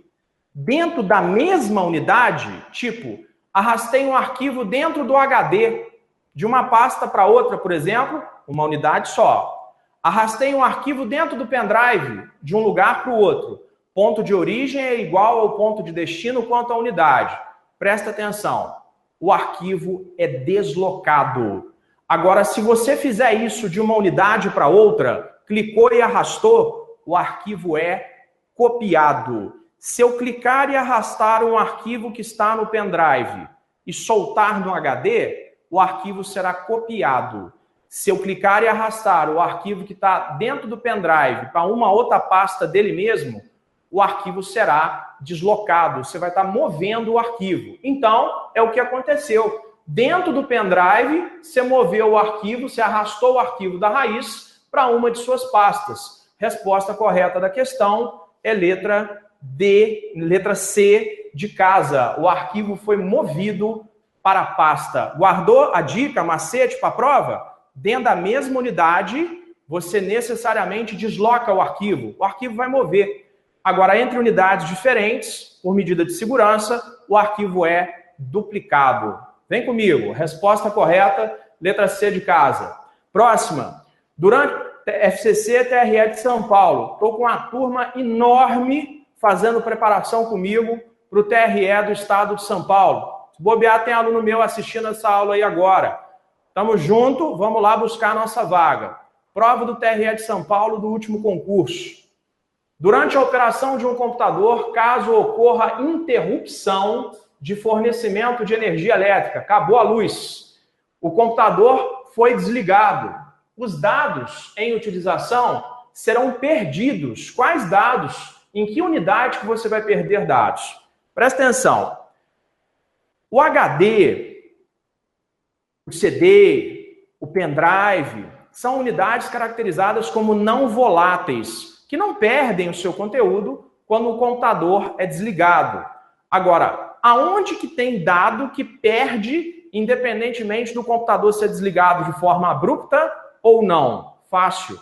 dentro da mesma unidade, tipo, arrastei um arquivo dentro do HD, de uma pasta para outra, por exemplo, uma unidade só. Arrastei um arquivo dentro do pendrive, de um lugar para o outro. Ponto de origem é igual ao ponto de destino quanto à unidade. Presta atenção. O arquivo é deslocado. Agora, se você fizer isso de uma unidade para outra, clicou e arrastou, o arquivo é copiado. Se eu clicar e arrastar um arquivo que está no pendrive e soltar no HD, o arquivo será copiado. Se eu clicar e arrastar o arquivo que está dentro do pendrive para uma outra pasta dele mesmo, o arquivo será deslocado. Você vai estar movendo o arquivo. Então, é o que aconteceu. Dentro do pendrive, você moveu o arquivo, você arrastou o arquivo da raiz para uma de suas pastas. Resposta correta da questão é letra D, letra C de casa. O arquivo foi movido para a pasta. Guardou a dica, macete para a prova? Dentro da mesma unidade, você necessariamente desloca o arquivo. O arquivo vai mover. Agora, entre unidades diferentes, por medida de segurança, o arquivo é duplicado. Vem comigo. Resposta correta, letra C de casa. Próxima. Durante FCC TRE de São Paulo, estou com uma turma enorme fazendo preparação comigo para o TRE do Estado de São Paulo. Se bobear, tem aluno meu assistindo essa aula aí agora. Estamos juntos, vamos lá buscar a nossa vaga. Prova do TRE de São Paulo do último concurso. Durante a operação de um computador, caso ocorra interrupção de fornecimento de energia elétrica, acabou a luz, o computador foi desligado, os dados em utilização serão perdidos. Quais dados? Em que unidade que você vai perder dados? Presta atenção. O HD, o CD, o pendrive, são unidades caracterizadas como não voláteis, que não perdem o seu conteúdo quando o computador é desligado. Agora, aonde que tem dado que perde independentemente do computador ser desligado de forma abrupta ou não? Fácil.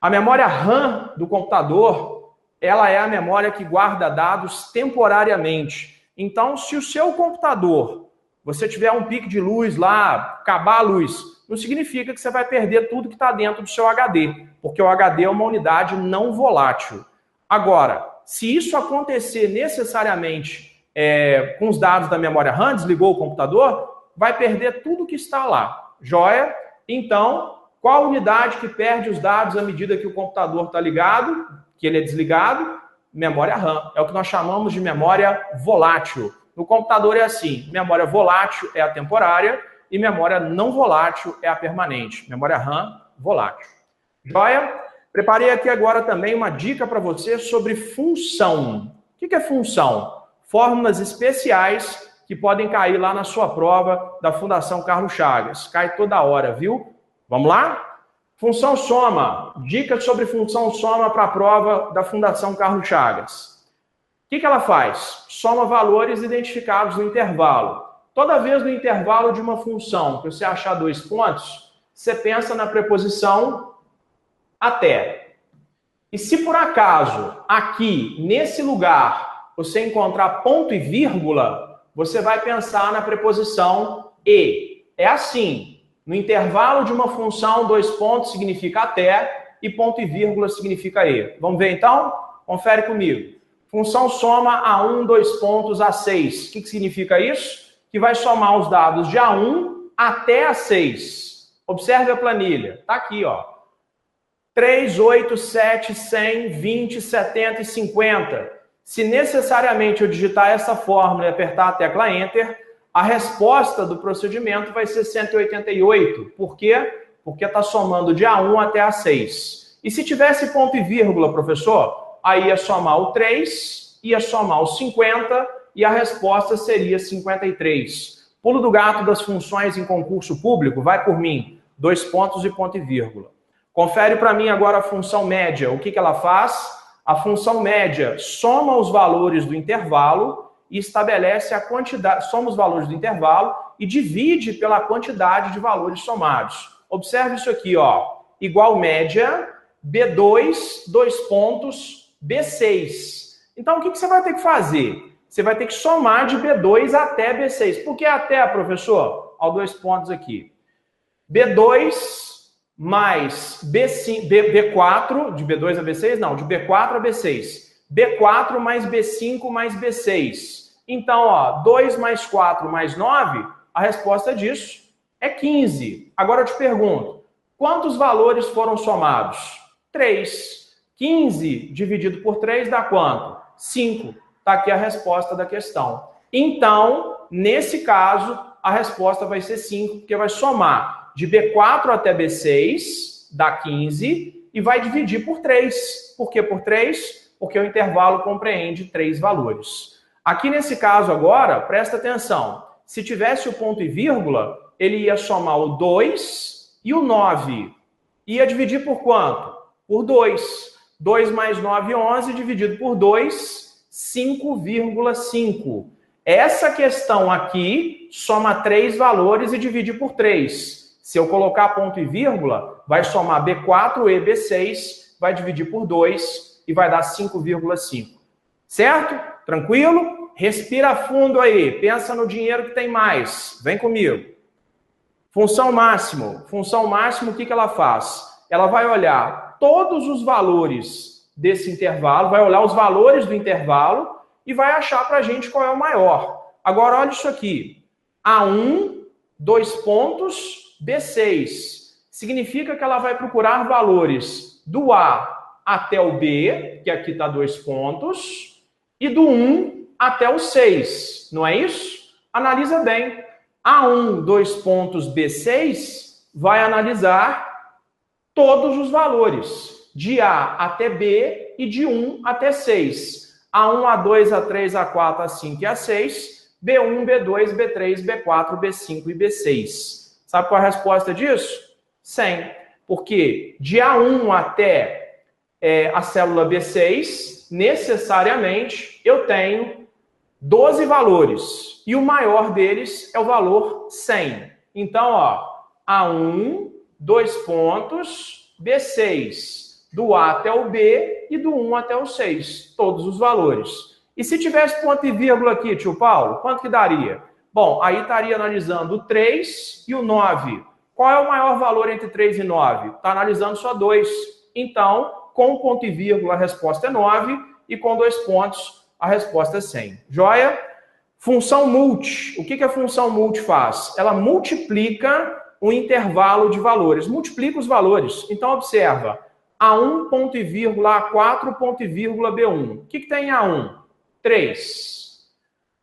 A memória RAM do computador, ela é a memória que guarda dados temporariamente. Então, se o seu computador, você tiver um pico de luz lá, acabar a luz, não significa que você vai perder tudo que está dentro do seu HD, porque o HD é uma unidade não volátil. Agora, se isso acontecer necessariamente com os dados da memória RAM, desligou o computador, vai perder tudo que está lá. Joia? Então, qual unidade que perde os dados à medida que o computador está ligado, que ele é desligado? Memória RAM. É o que nós chamamos de memória volátil. No computador é assim, memória volátil é a temporária e memória não volátil é a permanente. Memória RAM, volátil. Joia? Preparei aqui agora também uma dica para você sobre função. O que é função? Fórmulas especiais que podem cair lá na sua prova da Fundação Carlos Chagas. Cai toda hora, viu? Vamos lá? Função soma. Dicas sobre função soma para a prova da Fundação Carlos Chagas. O que ela faz? Soma valores identificados no intervalo. Toda vez no intervalo de uma função que você achar 2 pontos, você pensa na preposição até. E se por acaso aqui, nesse lugar, você encontrar ponto e vírgula, você vai pensar na preposição e. É assim, no intervalo de uma função, 2 pontos significa até e ponto e vírgula significa e. Vamos ver então? Confere comigo. Função soma A1, 2 pontos, A6. O que significa isso? Que vai somar os dados de A1 até A6. Observe a planilha. Está aqui, ó. 3, 8, 7, 100, 20, 70 e 50. Se necessariamente eu digitar essa fórmula e apertar a tecla Enter, a resposta do procedimento vai ser 188. Por quê? Porque está somando de A1 até A6. E se tivesse ponto e vírgula, professor, aí ia somar o 3, ia somar o 50 e a resposta seria 53. Pulo do gato das funções em concurso público, vai por mim. 2 pontos e ponto e vírgula. Confere para mim agora a função média. O que ela faz? A função média soma os valores do intervalo e estabelece a quantidade, soma os valores do intervalo e divide pela quantidade de valores somados. Observe isso aqui, ó. Igual média, B2, 2 pontos, B6. Então, o que você vai ter que fazer? Você vai ter que somar de B2 até B6. Por que até, professor? Ó, 2 pontos aqui. B2 mais B5, B4, de B2 a B6, não, de B4 a B6. B4 mais B5 mais B6. Então, ó, 2 mais 4 mais 9, a resposta disso é 15. Agora eu te pergunto, quantos valores foram somados? 3. 15 dividido por 3 dá quanto? 5. Está aqui a resposta da questão. Então, nesse caso, a resposta vai ser 5, porque vai somar de B4 até B6, dá 15, e vai dividir por 3. Por que por 3? Porque o intervalo compreende 3 valores. Aqui nesse caso agora, presta atenção, se tivesse o ponto e vírgula, ele ia somar o 2 e o 9. Ia dividir por quanto? Por 2. 2 mais 9, 11, dividido por 2, 5,5. Essa questão aqui soma 3 valores e divide por 3. Se eu colocar ponto e vírgula, vai somar B4 e B6, vai dividir por 2 e vai dar 5,5. Certo? Tranquilo? Respira fundo aí. Pensa no dinheiro que tem mais. Vem comigo. Função máximo. Função máximo, o que ela faz? Ela vai olhar todos os valores desse intervalo, vai olhar os valores do intervalo e vai achar para a gente qual é o maior. Agora, olha isso aqui. A1, 2 pontos, B6. Significa que ela vai procurar valores do A até o B, que aqui está 2 pontos, e do 1 até o 6. Não é isso? Analisa bem. A1, 2 pontos, B6, vai analisar todos os valores, de A até B e de 1 até 6. A1, A2, A3, A4, A5 e A6, B1, B2, B3, B4, B5 e B6. Sabe qual é a resposta disso? 100. Porque de A1 até a célula B6, necessariamente, eu tenho 12 valores. E o maior deles é o valor 100. Então, ó, A1, 2 pontos, B6, do A até o B e do 1 até o 6, todos os valores. E se tivesse ponto e vírgula aqui, tio Paulo, quanto que daria? Bom, aí estaria analisando o 3 e o 9. Qual é o maior valor entre 3 e 9? Está analisando só 2. Então, com ponto e vírgula, a resposta é 9, e com 2 pontos, a resposta é 100. Joia? Função multi. O que a função multi faz? Ela multiplica o intervalo de valores, multiplica os valores. Então, observa, A1, ponto e vírgula, A4, ponto e vírgula, B1. O que tem em A1? 3.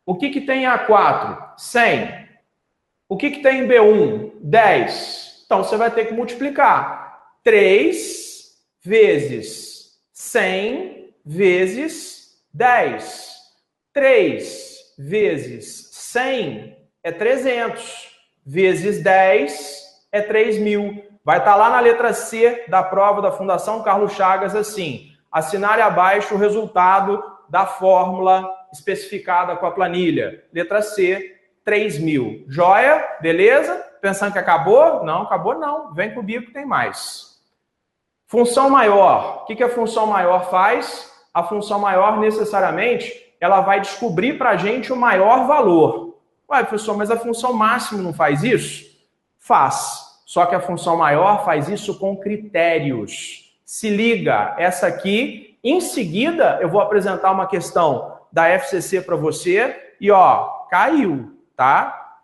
O que tem em A4? 100. O que tem em B1? 10. Então, você vai ter que multiplicar 3 vezes 100 vezes 10. 3 vezes 100 é 300. Vezes 10 é 3.000. Vai estar lá na letra C da prova da Fundação Carlos Chagas assim: assinale abaixo o resultado da fórmula especificada com a planilha. Letra C, 3.000. Joia? Beleza? Pensando que acabou? Não, acabou não. Vem comigo que tem mais. Função maior. O que a função maior faz? A função maior, necessariamente, ela vai descobrir para a gente o maior valor. Ué, professor, mas a função máxima não faz isso? Faz. Só que a função maior faz isso com critérios. Se liga, essa aqui, em seguida, eu vou apresentar uma questão da FCC para você e, ó, caiu, tá?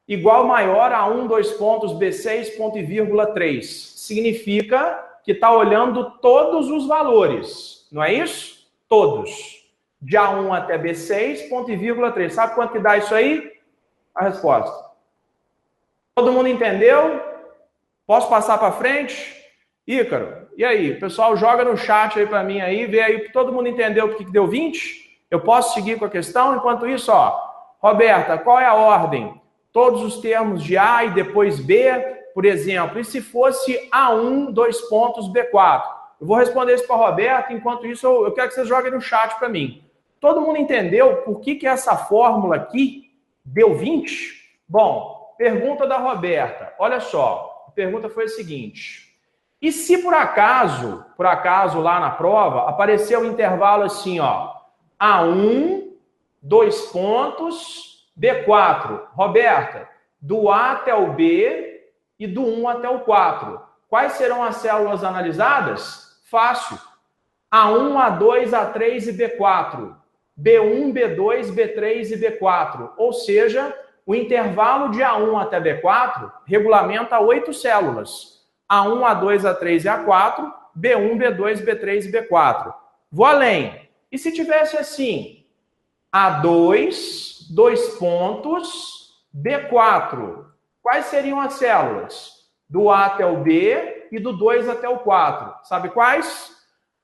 Igual maior a 1, 2 pontos, B6, ponto e vírgula 3. Significa que está olhando todos os valores, não é isso? Todos. De A1 até B6, ponto e vírgula 3. Sabe quanto que dá isso aí? A resposta. Todo mundo entendeu? Posso passar para frente? Ícaro, e aí? O pessoal joga no chat aí para mim aí, vê aí, todo mundo entendeu o que deu 20? Eu posso seguir com a questão? Enquanto isso, ó, Roberta, qual é a ordem? Todos os termos de A e depois B, por exemplo. E se fosse A1, 2 pontos, B4? Eu vou responder isso para a Roberta, enquanto isso eu quero que vocês joguem no chat para mim. Todo mundo entendeu por que essa fórmula aqui deu 20? Bom, pergunta da Roberta. Olha só, a pergunta foi a seguinte: e se por acaso lá na prova, apareceu um intervalo assim, ó, A1, 2 pontos, B4. Roberta, do A até o B e do 1 até o 4. Quais serão as células analisadas? Fácil. A1, A2, A3 e B4. B1, B2, B3 e B4. Ou seja, o intervalo de A1 até B4 regulamenta 8 células. A1, A2, A3 e A4, B1, B2, B3 e B4. Vou além. E se tivesse assim, A2, 2 pontos, B4. Quais seriam as células? Do A até o B e do 2 até o 4. Sabe quais?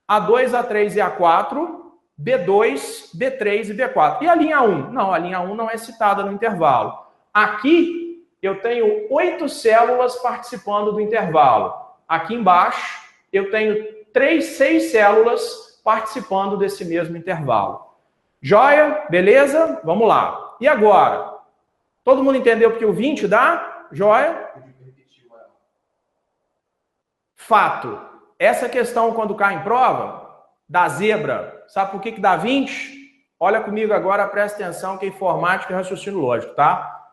A2, A3 e A4, B2, B3 e B4. E a linha 1? Não, a linha 1 não é citada no intervalo. Aqui eu tenho 8 células participando do intervalo. Aqui embaixo eu tenho 6 células participando desse mesmo intervalo. Joia? Beleza? Vamos lá. E agora? Todo mundo entendeu porque o 20 dá? Joia? Fato. Essa questão, quando cai em prova, da zebra, sabe por que dá 20? Olha comigo agora, presta atenção, que é informática e raciocínio lógico, tá?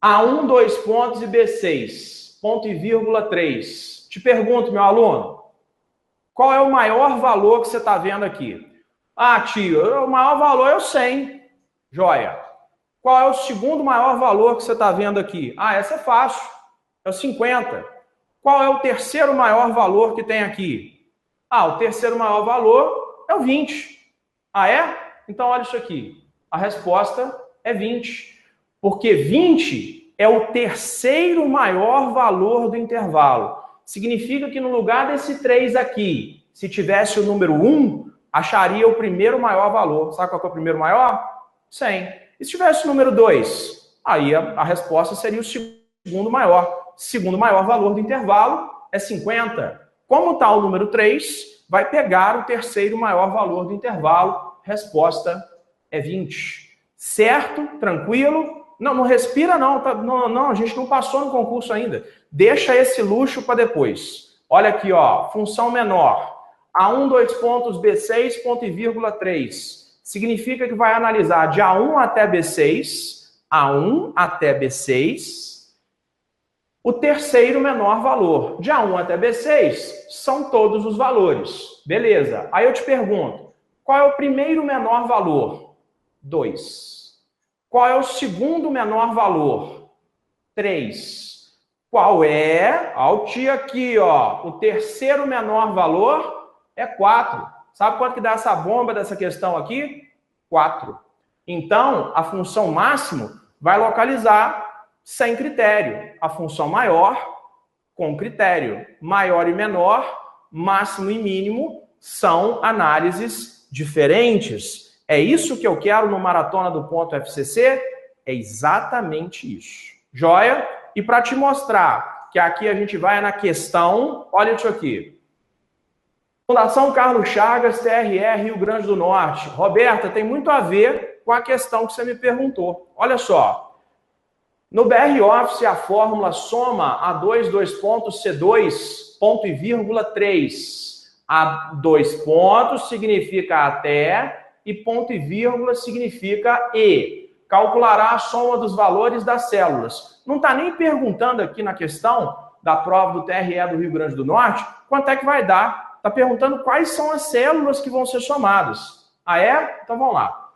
A1, 2 pontos e B6, ponto e vírgula 3. Te pergunto, meu aluno, qual é o maior valor que você está vendo aqui? Ah, tio, o maior valor é o 100. Joia. Qual é o segundo maior valor que você está vendo aqui? Ah, essa é fácil. É o 50. Qual é o terceiro maior valor que tem aqui? Ah, o terceiro maior valor é o 20. Ah, é? Então, olha isso aqui. A resposta é 20. Porque 20 é o terceiro maior valor do intervalo. Significa que no lugar desse 3 aqui, se tivesse o número 1, acharia o primeiro maior valor. Sabe qual é o primeiro maior? 100. E se tivesse o número 2? Aí a resposta seria o segundo maior. segundo maior valor do intervalo é 50. Como está o número 3, vai pegar o terceiro maior valor do intervalo. Resposta é 20. Certo? Tranquilo? Não respira não, tá? Não, a gente não passou no concurso ainda. Deixa esse luxo para depois. Olha aqui, ó, função menor. A1, 2 pontos, B6, ponto e vírgula 3. Significa que vai analisar de A1 até B6, A1 até B6, o terceiro menor valor. De A1 até B6 são todos os valores. Beleza. Aí eu te pergunto, qual é o primeiro menor valor? 2. Qual é o segundo menor valor? 3. Qual é, ó, o tio aqui, ó, o terceiro menor valor é 4. Sabe quanto que dá essa bomba dessa questão aqui? 4. Então, a função máximo vai localizar sem critério. A função maior com critério. Maior e menor, máximo e mínimo são análises diferentes. É isso que eu quero no Maratona do Ponto FCC? É exatamente isso. Joia? E para te mostrar que aqui a gente vai na questão, olha isso aqui. Fundação Carlos Chagas, TRE, Rio Grande do Norte. Roberta, tem muito a ver com a questão que você me perguntou. Olha só. No BR Office, a fórmula soma A2, 2 pontos, C2, ponto e vírgula 3. A2 pontos significa até e ponto e vírgula significa e. Calculará a soma dos valores das células. Não está nem perguntando aqui na questão da prova do TRE do Rio Grande do Norte quanto é que vai dar. Está perguntando quais são as células que vão ser somadas. Ah, é? Então vamos lá.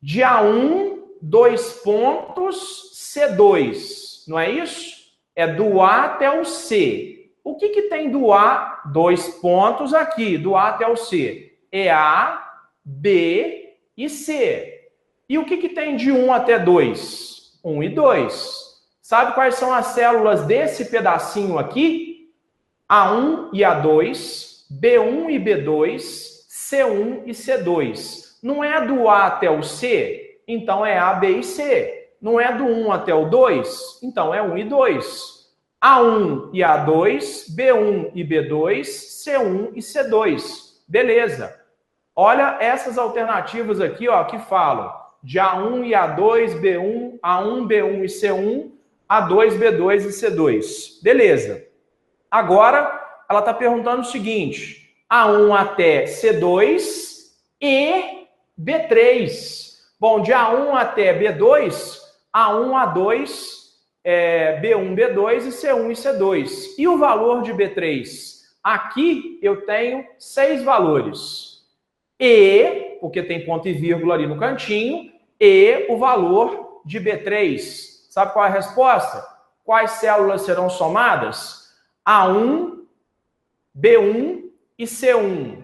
De A1, 2 pontos, C2. Não é isso? É do A até o C. O que tem do A, 2 pontos aqui, do A até o C? É A, B e C. E o que tem de 1 até 2? 1 e 2. Sabe quais são as células desse pedacinho aqui? A1 e A2, B1 e B2, C1 e C2. Não é do A até o C? Então é A, B e C. Não é do 1 até o 2? Então é 1 e 2. A1 e A2, B1 e B2, C1 e C2. Beleza. Olha essas alternativas aqui, ó, que falam de A1 e A2, B1, A1, B1 e C1, A2, B2 e C2. Beleza. Agora, ela está perguntando o seguinte, A1 até C2 e B3. Bom, de A1 até B2, A1, A2, B1, B2 e C1 e C2. E o valor de B3? Aqui eu tenho 6 valores. E, porque tem ponto e vírgula ali no cantinho, e o valor de B3. Sabe qual é a resposta? Quais células serão somadas? A1, B1 e C1.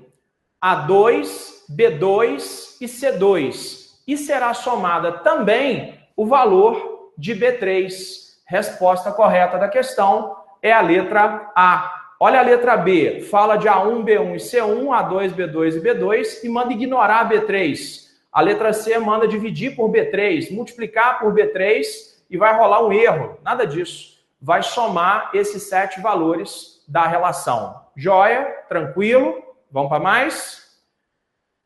A2, B2 e C2. E será somada também o valor de B3. Resposta correta da questão é a letra A. Olha a letra B. Fala de A1, B1 e C1, A2, B2 e B2 e manda ignorar B3. A letra C manda dividir por B3, multiplicar por B3 e vai rolar um erro. Nada disso. Vai somar esses 7 valores da relação. Joia? Tranquilo? Vamos para mais?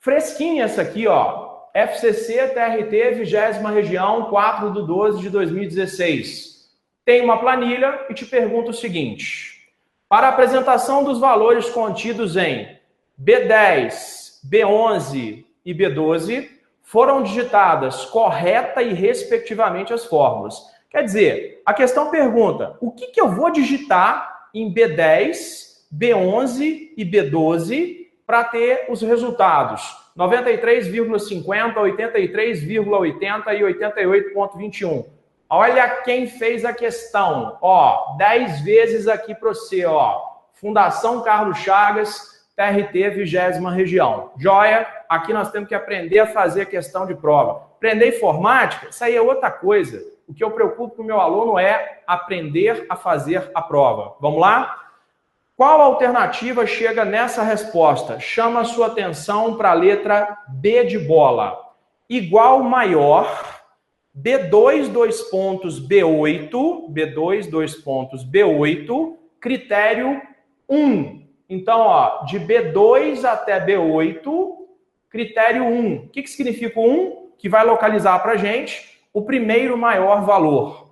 Fresquinha essa aqui, ó. FCC, TRT, 20ª região, 4/12 de 2016. Tem uma planilha e te pergunta o seguinte. Para a apresentação dos valores contidos em B10, B11 e B12, foram digitadas correta e respectivamente as fórmulas. Quer dizer, a questão pergunta, o que eu vou digitar em B10, B11 e B12 para ter os resultados? 93,50, 83,80 e 88,21. Olha quem fez a questão. Ó, 10 vezes aqui para você, ó. Fundação Carlos Chagas, TRT, 20ª região. Joia? Aqui nós temos que aprender a fazer a questão de prova. Aprender informática, isso aí é outra coisa. O que eu preocupo com o meu aluno é aprender a fazer a prova. Vamos lá? Qual alternativa chega nessa resposta? Chama a sua atenção para a letra B de bola. Igual maior B2, dois pontos, B8, B2, dois pontos, B8, critério 1. Então, ó, de B2 até B8, critério 1. O que significa o 1? Que vai localizar para a gente o primeiro maior valor.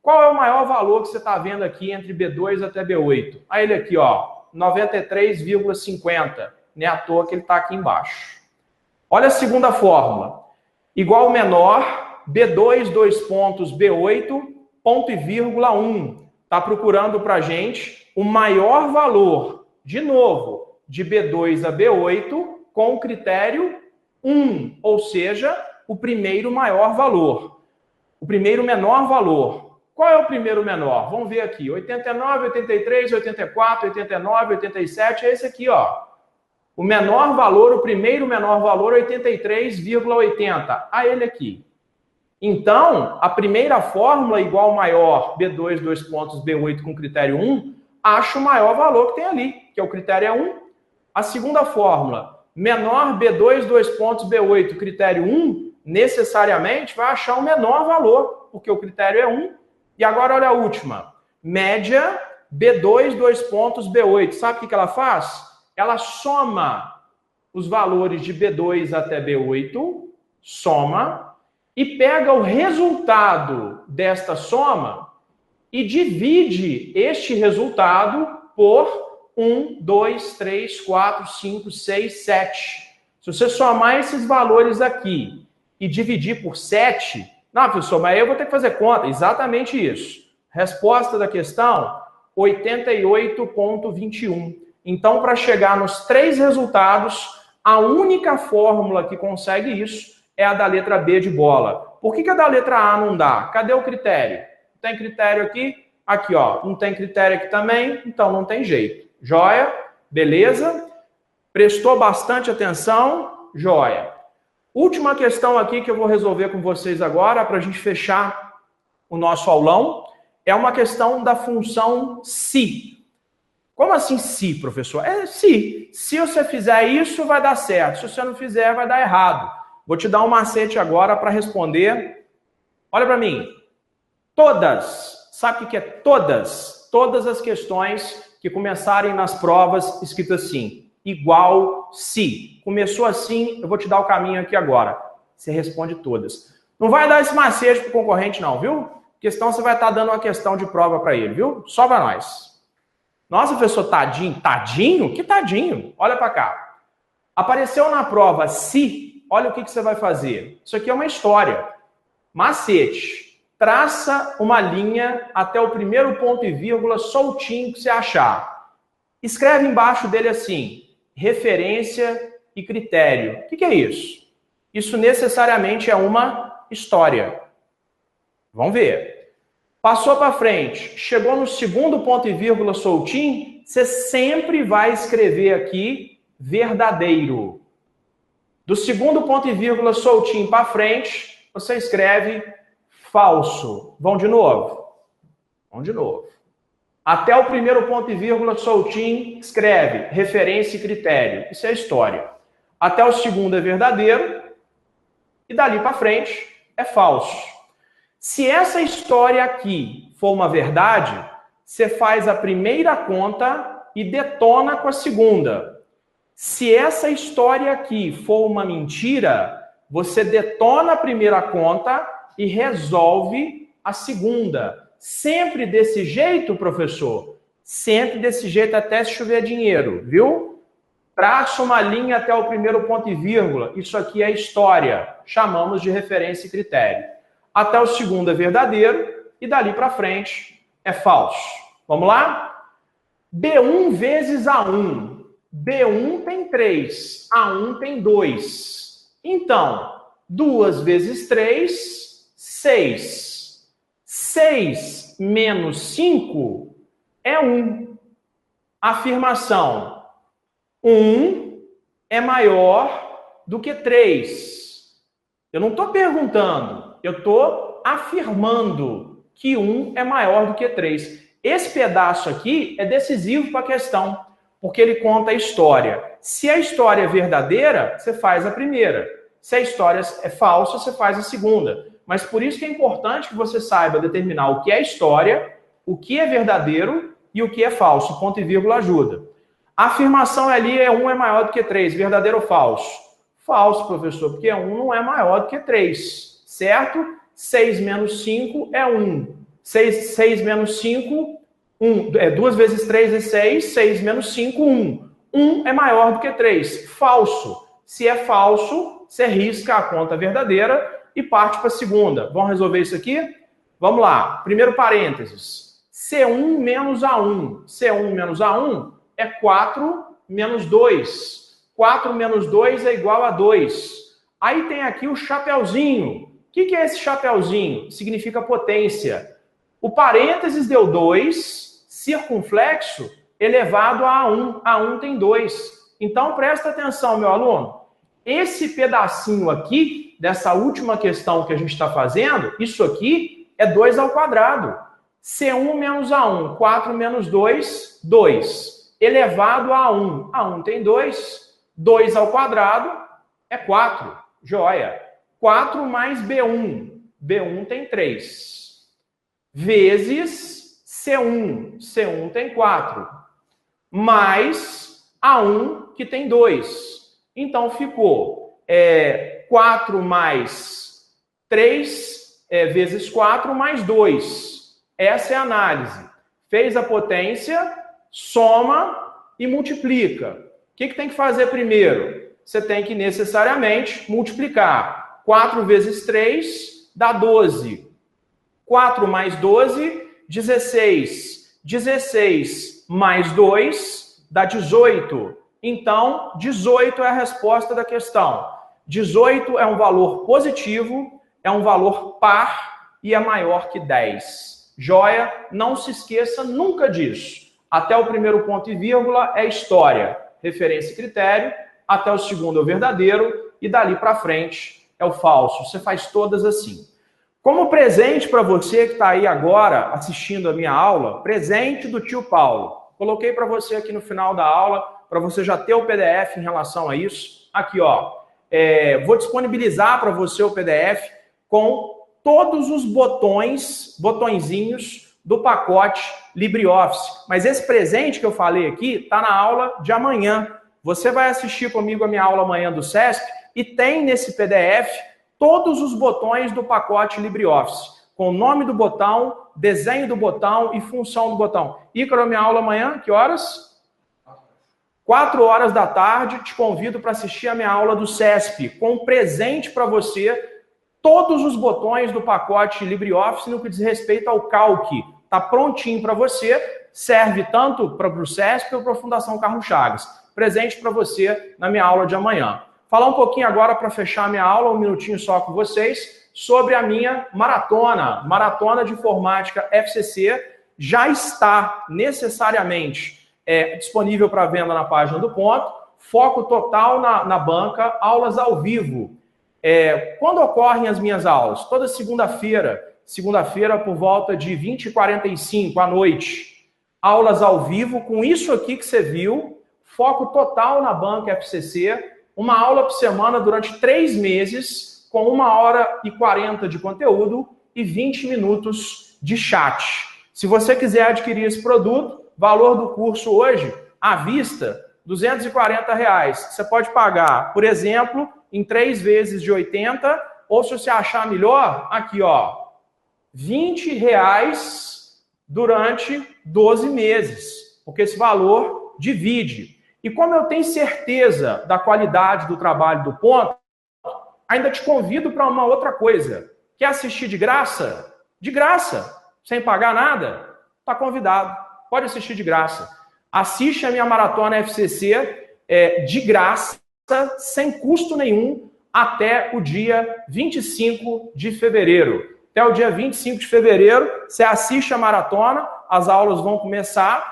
Qual é o maior valor que você está vendo aqui entre B2 até B8? Aí ele aqui, ó, 93,50. Nem à toa que ele está aqui embaixo. Olha a segunda fórmula. Igual menor, B2, dois pontos, B8, ponto e vírgula 1. Está procurando para a gente o maior valor, de novo, de B2 a B8, com o critério 1, ou seja, o primeiro maior valor. O primeiro menor valor. Qual é o primeiro menor? Vamos ver aqui. 89, 83, 84, 89, 87. É esse aqui, ó. O menor valor, o primeiro menor valor, 83,80. A ele aqui. Então, a primeira fórmula igual maior, B2, dois pontos, B8 com critério 1, acha o maior valor que tem ali, que é o critério 1. A segunda fórmula, menor B2, dois pontos, B8, critério 1, necessariamente vai achar o menor valor, porque o critério é 1. E agora olha a última. Média B2, dois pontos, B8. Sabe o que ela faz? Ela soma os valores de B2 até B8, soma, e pega o resultado desta soma e divide este resultado por 1, 2, 3, 4, 5, 6, 7. Se você somar esses valores aqui e dividir por 7, não, professor, mas aí eu vou ter que fazer conta. Exatamente isso. Resposta da questão, 88,21. Então, para chegar nos três resultados, a única fórmula que consegue isso é a da letra B de bola. Por que a da letra A não dá? Cadê o critério? Tem critério aqui? Aqui, ó. Não tem critério aqui também? Então não tem jeito. Joia? Beleza? Prestou bastante atenção? Joia. Última questão aqui que eu vou resolver com vocês agora, para a gente fechar o nosso aulão, é uma questão da função se. Como assim se, professor? É se. Se você fizer isso, vai dar certo. Se você não fizer, vai dar errado. Vou te dar um macete agora para responder. Olha para mim. Todas. Sabe o que é todas? Todas as questões que começarem nas provas escritas assim. Igual se. Começou assim, eu vou te dar o caminho aqui agora. Você responde todas. Não vai dar esse macete para o concorrente não, viu? Questão você vai estar dando uma questão de prova para ele, viu? Só para nós. Nossa, professor, tadinho. Tadinho? Que tadinho? Olha para cá. Apareceu na prova se, olha o que você vai fazer. Isso aqui é uma história. Macete. Traça uma linha até o primeiro ponto e vírgula soltinho que você achar. Escreve embaixo dele assim, referência e critério. O que é isso? Isso necessariamente é uma história. Vamos ver. Passou para frente, chegou no segundo ponto e vírgula soltinho, você sempre vai escrever aqui verdadeiro. Do segundo ponto e vírgula soltinho para frente, você escreve falso. Vamos de novo? Vamos de novo. Até o primeiro ponto e vírgula soltinho, escreve referência e critério. Isso é história. Até o segundo é verdadeiro e dali para frente é falso. Se essa história aqui for uma verdade, você faz a primeira conta e detona com a segunda. Se essa história aqui for uma mentira, você detona a primeira conta e resolve a segunda. Sempre desse jeito, professor? Sempre desse jeito até se chover dinheiro, viu? Traça uma linha até o primeiro ponto e vírgula. Isso aqui é história. Chamamos de referência e critério. Até o segundo é verdadeiro e dali para frente é falso. Vamos lá? B1 vezes A1. B1 tem 3, A1 tem 2. Então, 2 vezes 3, 6. 6 menos 5 é 1. Afirmação. 1 é maior do que 3. Eu não estou perguntando. Eu estou afirmando que 1 é maior do que 3. Esse pedaço aqui é decisivo para a questão, porque ele conta a história. Se a história é verdadeira, você faz a primeira. Se a história é falsa, você faz a segunda. Mas por isso que é importante que você saiba determinar o que é história, o que é verdadeiro e o que é falso. Ponto e vírgula ajuda. A afirmação ali é 1 é maior do que 3. Verdadeiro ou falso? Falso, professor, porque 1 não é maior do que 3. Certo? 6 menos 5 é 1. 6 menos 5, 1. 2 vezes 3 é 6. 6 menos 5, 1. 1 é maior do que 3. Falso. Se é falso, você risca a conta verdadeira e parte para a segunda. Vamos resolver isso aqui? Vamos lá. Primeiro parênteses. C1 menos A1. C1 menos A1 é 4 menos 2. 4 menos 2 é igual a 2. Aí tem aqui o chapeuzinho. O que é esse chapeuzinho? Significa potência. O parênteses deu 2, circunflexo elevado a A1. A1 tem 2. Então, presta atenção, meu aluno. Esse pedacinho aqui, dessa última questão que a gente está fazendo, isso aqui é 2 ao quadrado. C1 menos A1, 4 menos 2, 2. Elevado a A1. A1 tem 2. 2 ao quadrado é 4. Joia. 4 mais B1. B1 tem 3. Vezes C1. C1 tem 4. Mais A1, que tem 2. Então, ficou 4 mais 3 vezes 4 mais 2. Essa é a análise. Fez a potência, soma e multiplica. O que tem que fazer primeiro? Você tem que necessariamente multiplicar. 4 vezes 3 dá 12. 4 mais 12, 16. 16 mais 2 dá 18. Então, 18 é a resposta da questão. 18 é um valor positivo, é um valor par e é maior que 10. Joia? Não se esqueça nunca disso. Até o primeiro ponto e vírgula é história, referência e critério. Até o segundo é o verdadeiro e dali para frente é o falso. Você faz todas assim. Como presente para você que está aí agora assistindo a minha aula, presente do tio Paulo. Coloquei para você aqui no final da aula, para você já ter o PDF em relação a isso. Aqui, ó. Vou disponibilizar para você o PDF com todos os botõezinhos do pacote LibreOffice. Mas esse presente que eu falei aqui está na aula de amanhã. Você vai assistir comigo a minha aula amanhã do SESP e tem nesse PDF todos os botões do pacote LibreOffice, com o nome do botão, desenho do botão e função do botão. Ícaro, minha aula amanhã, que horas? 4 horas da tarde, te convido para assistir a minha aula do SESP, com um presente para você, todos os botões do pacote LibreOffice no que diz respeito ao Calc. Está prontinho para você, serve tanto para o SESP ou para a Fundação Carlos Chagas. Presente para você na minha aula de amanhã. Falar um pouquinho agora para fechar minha aula, um minutinho só com vocês, sobre a minha maratona de informática FCC. Já está necessariamente disponível para venda na página do Ponto, foco total na banca, aulas ao vivo. Quando ocorrem as minhas aulas? Toda segunda-feira por volta de 20h45 à noite, aulas ao vivo, com isso aqui que você viu, foco total na banca FCC, uma aula por semana durante 3 meses, com 1h40 de conteúdo e 20 minutos de chat. Se você quiser adquirir esse produto, valor do curso hoje, à vista, R$ 240. Você pode pagar, por exemplo, em 3 vezes de 80, ou se você achar melhor, aqui, ó, R$ 20 durante 12 meses, porque esse valor divide. E como eu tenho certeza da qualidade do trabalho do Ponto, ainda te convido para uma outra coisa. Quer assistir de graça? De graça, sem pagar nada? Está convidado. Pode assistir de graça. Assiste a minha maratona FCC de graça, sem custo nenhum, até o dia 25 de fevereiro. Até o dia 25 de fevereiro, você assiste a maratona, as aulas vão começar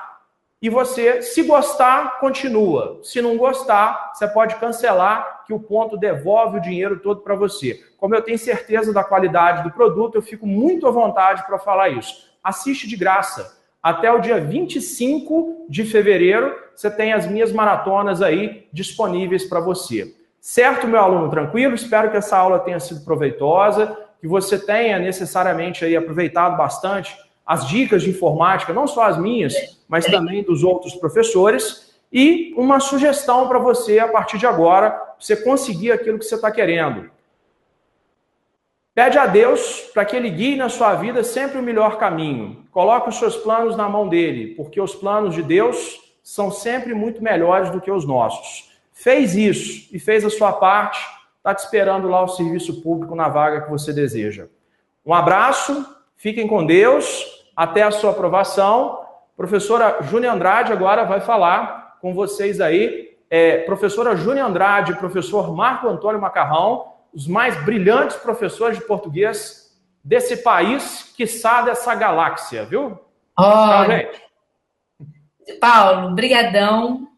e você, se gostar, continua. Se não gostar, você pode cancelar, que o Ponto devolve o dinheiro todo para você. Como eu tenho certeza da qualidade do produto, eu fico muito à vontade para falar isso. Assiste de graça. Até o dia 25 de fevereiro, você tem as minhas maratonas aí disponíveis para você. Certo, meu aluno? Tranquilo? Espero que essa aula tenha sido proveitosa, que você tenha necessariamente aí aproveitado bastante as dicas de informática, não só as minhas, mas também dos outros professores, e uma sugestão para você, a partir de agora, você conseguir aquilo que você está querendo. Pede a Deus para que Ele guie na sua vida sempre o melhor caminho. Coloque os seus planos na mão dEle, porque os planos de Deus são sempre muito melhores do que os nossos. Fez isso e fez a sua parte, está te esperando lá o serviço público na vaga que você deseja. Um abraço, fiquem com Deus, até a sua aprovação. Professora Júnia Andrade agora vai falar com vocês aí. Professora Júnia Andrade, professor Marco Antônio Macarrão, os mais brilhantes professores de português desse país, quiçá dessa galáxia, viu? Olha, Tchau, gente. Paulo, brigadão.